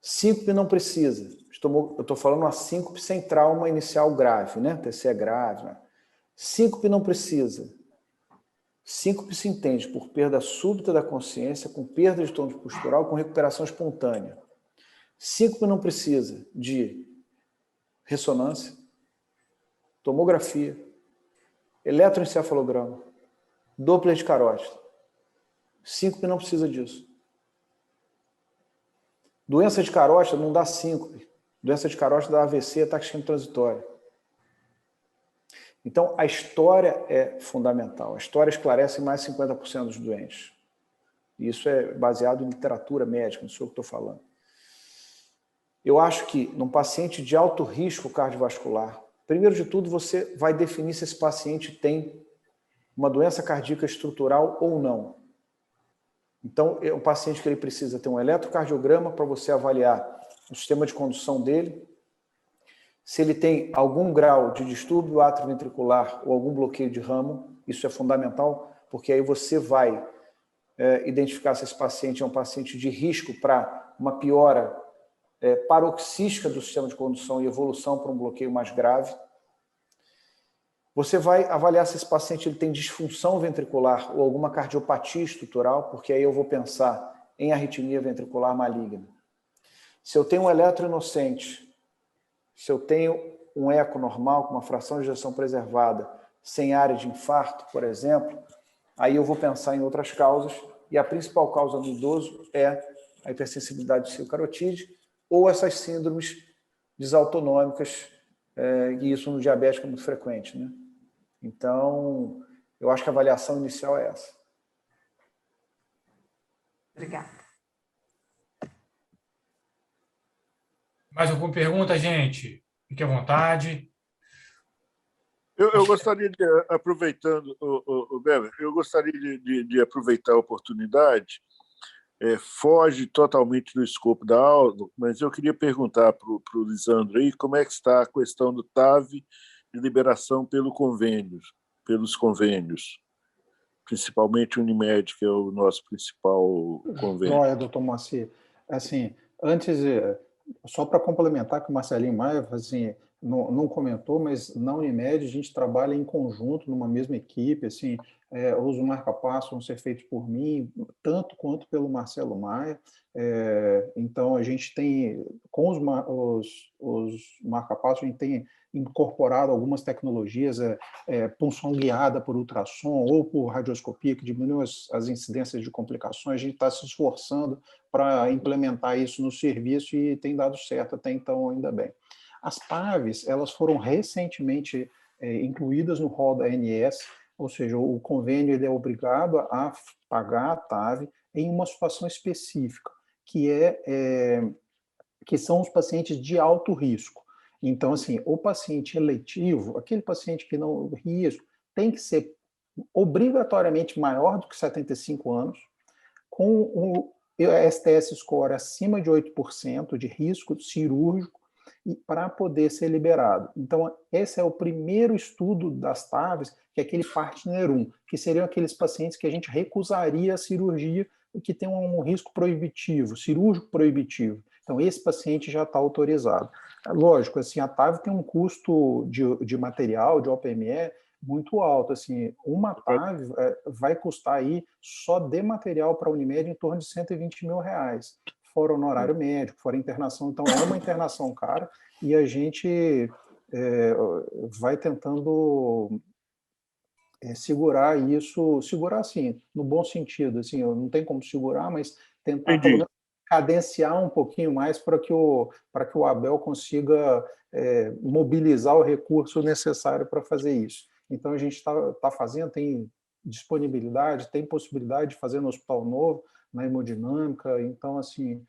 Síncope não precisa. Eu estou falando uma síncope sem trauma inicial grave, né? TCE grave. Né? Síncope não precisa. Síncope se entende por perda súbita da consciência, com perda de tônus postural, com recuperação espontânea. Síncope não precisa de ressonância, tomografia, eletroencefalograma, Doppler de carótida. Síncope não precisa disso. Doença de carótida não dá síncope. Doença de carótida dá AVC, ataque isquêmico transitório. Então, a história é fundamental. A história esclarece mais de 50% dos doentes. Isso é baseado em literatura médica, não sou eu que estou falando. Eu acho que, num paciente de alto risco cardiovascular, primeiro de tudo, você vai definir se esse paciente tem uma doença cardíaca estrutural ou não. Então, é um paciente que ele precisa ter um eletrocardiograma para você avaliar o sistema de condução dele, se ele tem algum grau de distúrbio atrioventricular ou algum bloqueio de ramo, isso é fundamental, porque aí você vai identificar se esse paciente é um paciente de risco para uma piora paroxística do sistema de condução e evolução para um bloqueio mais grave. Você vai avaliar se esse paciente ele tem disfunção ventricular ou alguma cardiopatia estrutural, porque aí eu vou pensar em arritmia ventricular maligna. Se eu tenho um eletroinocente, se eu tenho um eco normal com uma fração de ejeção preservada, sem área de infarto, por exemplo, aí eu vou pensar em outras causas, e a principal causa no idoso é a hipersensibilidade de ciclo carotídeo ou essas síndromes desautonômicas, e isso no diabético é muito frequente, né? Então, eu acho que a avaliação inicial é essa. Obrigada. Mais alguma pergunta, gente? Fique à vontade. Eu gostaria de, aproveitando, o Beber, eu gostaria de aproveitar a oportunidade, foge totalmente do escopo da aula, mas eu queria perguntar para o Lisandro aí como é que está a questão do TAV de liberação pelos convênios, principalmente o Unimed, que é o nosso principal convênio. Olha, doutor Moacir, assim, antes, só para complementar que o Marcelinho Maia, assim, não comentou, mas na Unimed a gente trabalha em conjunto, numa mesma equipe, assim, os marca-passos vão ser feitos por mim, tanto quanto pelo Marcelo Maia, então a gente tem, com os marca-passos, a gente tem incorporado algumas tecnologias, punção guiada por ultrassom ou por radioscopia, que diminui as incidências de complicações. A gente está se esforçando para implementar isso no serviço e tem dado certo até então, ainda bem. As TAVs, elas foram recentemente incluídas no rol da ANS, ou seja, o convênio ele é obrigado a pagar a TAV em uma situação específica, que são os pacientes de alto risco. Então, assim, o paciente eletivo, aquele paciente que não risco, tem que ser obrigatoriamente maior do que 75 anos, com o STS score acima de 8% de risco cirúrgico, para poder ser liberado. Então, esse é o primeiro estudo das TAVs, que é aquele partner 1, que seriam aqueles pacientes que a gente recusaria a cirurgia e que tem um risco proibitivo, cirúrgico proibitivo. Então, esse paciente já está autorizado. Lógico, assim, a TAV tem um custo de material, de OPME, muito alto. Assim, uma TAV vai custar aí, só de material para a Unimed, em torno de R$120 mil, fora honorário médico, fora internação. Então, é uma internação cara e a gente vai tentando segurar isso, segurar assim, no bom sentido, assim, não tem como segurar, mas tentar pelo menos cadenciar um pouquinho mais para que o Abel consiga mobilizar o recurso necessário para fazer isso. Então, a gente está fazendo, tem disponibilidade, tem possibilidade de fazer no Hospital Novo, na hemodinâmica, então, assim,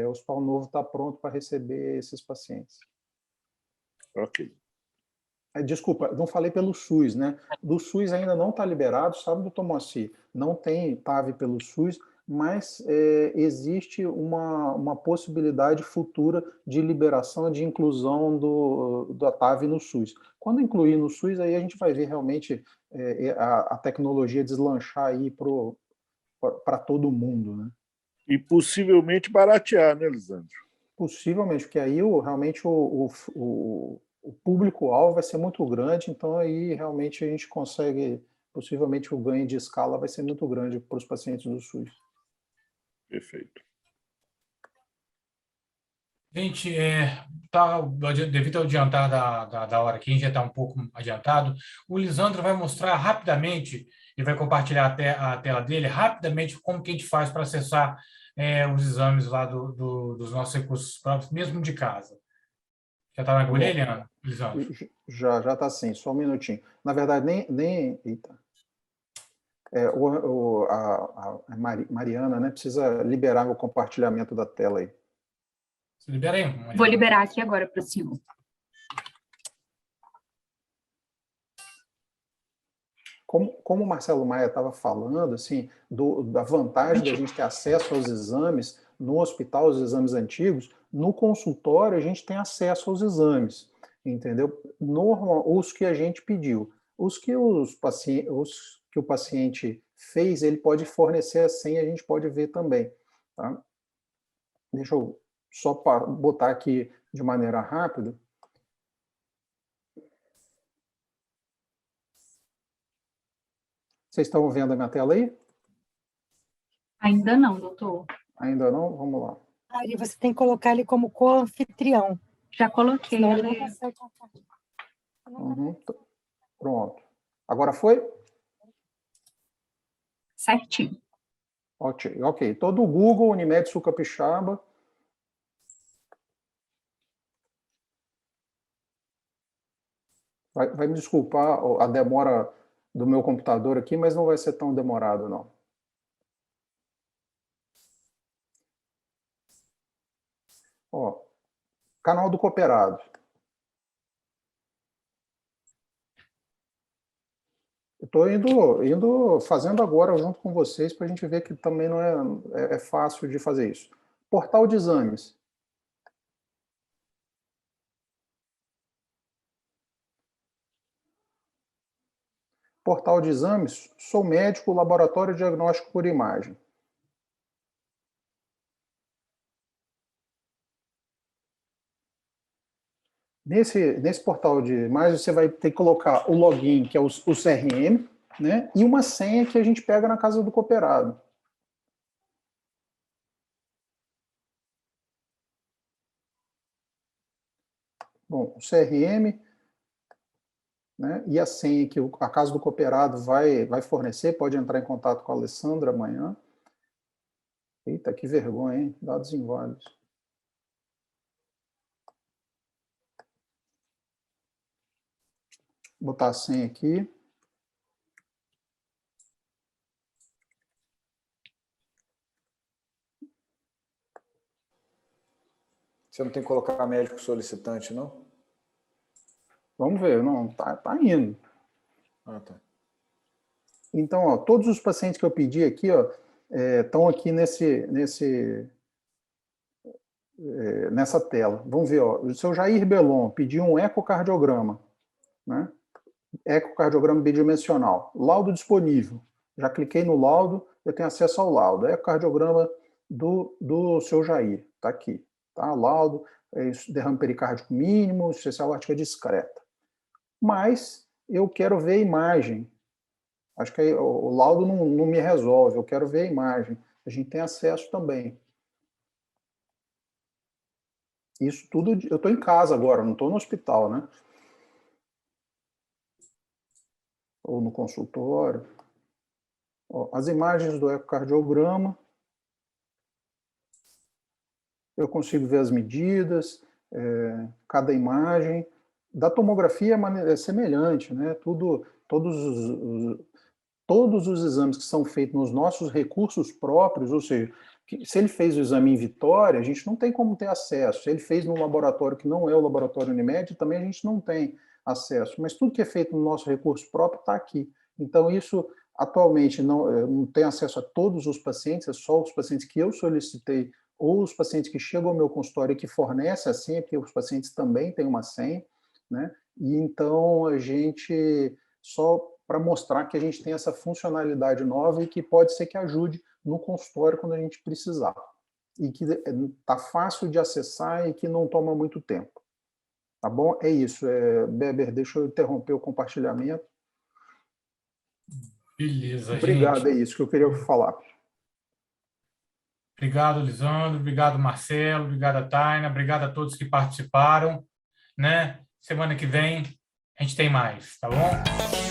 o Hospital Novo está pronto para receber esses pacientes. Ok. Desculpa, não falei pelo SUS, né? Do SUS ainda não está liberado, sabe, doutor Moacir? Não tem TAV pelo SUS, mas existe uma possibilidade futura de liberação, de inclusão da TAV no SUS. Quando incluir no SUS, aí a gente vai ver realmente a tecnologia deslanchar aí para todo mundo, né? E possivelmente baratear, né, Lisandro? Possivelmente, porque aí realmente o público-alvo vai ser muito grande, então aí realmente a gente consegue, possivelmente o ganho de escala vai ser muito grande para os pacientes do SUS. Perfeito. Gente, devido ao adiantar da hora aqui, a gente já está um pouco adiantado, o Lisandro vai mostrar rapidamente, e vai compartilhar a tela dele, rapidamente como que a gente faz para acessar os exames lá dos nossos recursos próprios, mesmo de casa. Já está na agulha, Eliana, Lisandro? Já está assim, só um minutinho. Na verdade, eita. A Mariana, né, precisa liberar o compartilhamento da tela aí. Você libera aí, Mariana. Vou liberar aqui agora para o senhor. Como o Marcelo Maia estava falando, assim, da vantagem da gente ter acesso aos exames no hospital, os exames antigos, no consultório a gente tem acesso aos exames, entendeu? Os que a gente pediu. Os que o paciente fez, ele pode fornecer a senha, a gente pode ver também. Tá? Deixa eu só botar aqui de maneira rápida. Vocês estão vendo a minha tela aí? Ainda não, doutor. Ainda não? Vamos lá. Aí você tem que colocar ele como co-anfitrião. Já coloquei. Senão ele não consegue compartilhar. Pronto. Agora foi? Certinho. Ok. Todo o Google, Unimed Sul Capixaba. Vai me desculpar a demora do meu computador aqui, mas não vai ser tão demorado, não. Ó, canal do Cooperado. Estou indo fazendo agora junto com vocês para a gente ver que também não é fácil de fazer isso. Portal de exames. Portal de exames, sou médico, laboratório diagnóstico por imagem. Nesse portal de imagens, você vai ter que colocar o login, que é o CRM, né, e uma senha que a gente pega na casa do cooperado. Bom, o CRM, né, e a senha que a casa do cooperado vai fornecer, pode entrar em contato com a Alessandra amanhã. Eita, que vergonha, hein? Dados inválidos. Vou botar a senha aqui. Você não tem que colocar médico solicitante, não? Vamos ver, não, tá indo. Ah, tá. Então, ó, todos os pacientes que eu pedi aqui, ó, estão aqui nessa tela. Vamos ver, ó, o seu Jair Belon pediu um ecocardiograma, né? Ecocardiograma bidimensional. Laudo disponível. Já cliquei no laudo, eu tenho acesso ao laudo. Ecocardiograma do seu Jair. Está aqui. Tá? Laudo, derrame pericárdico mínimo, insuficiência aórtica discreta. Mas eu quero ver a imagem. Acho que o laudo não me resolve, eu quero ver a imagem. A gente tem acesso também. Isso tudo, eu estou em casa agora, não estou no hospital, né? Ou no consultório. Ó, as imagens do ecocardiograma. Eu consigo ver as medidas, cada imagem. Da tomografia é semelhante, né? Todos os exames que são feitos nos nossos recursos próprios, ou seja, se ele fez o exame em Vitória, a gente não tem como ter acesso. Se ele fez num laboratório que não é o laboratório Unimed, também a gente não tem acesso. Mas tudo que é feito no nosso recurso próprio está aqui. Então, isso, atualmente, não tem acesso a todos os pacientes, é só os pacientes que eu solicitei ou os pacientes que chegam ao meu consultório e que fornecem a senha, porque os pacientes também têm uma senha, né? E então a gente, só para mostrar que a gente tem essa funcionalidade nova e que pode ser que ajude no consultório quando a gente precisar. e que está fácil de acessar e que não toma muito tempo. Tá bom? É isso. Beber, deixa eu interromper o compartilhamento. Beleza, Obrigado, gente. é isso que eu queria falar. Obrigado, Lisandro. Obrigado, Marcelo. Obrigado, Taina. Obrigado a todos que participaram, né? Semana que vem a gente tem mais, tá bom?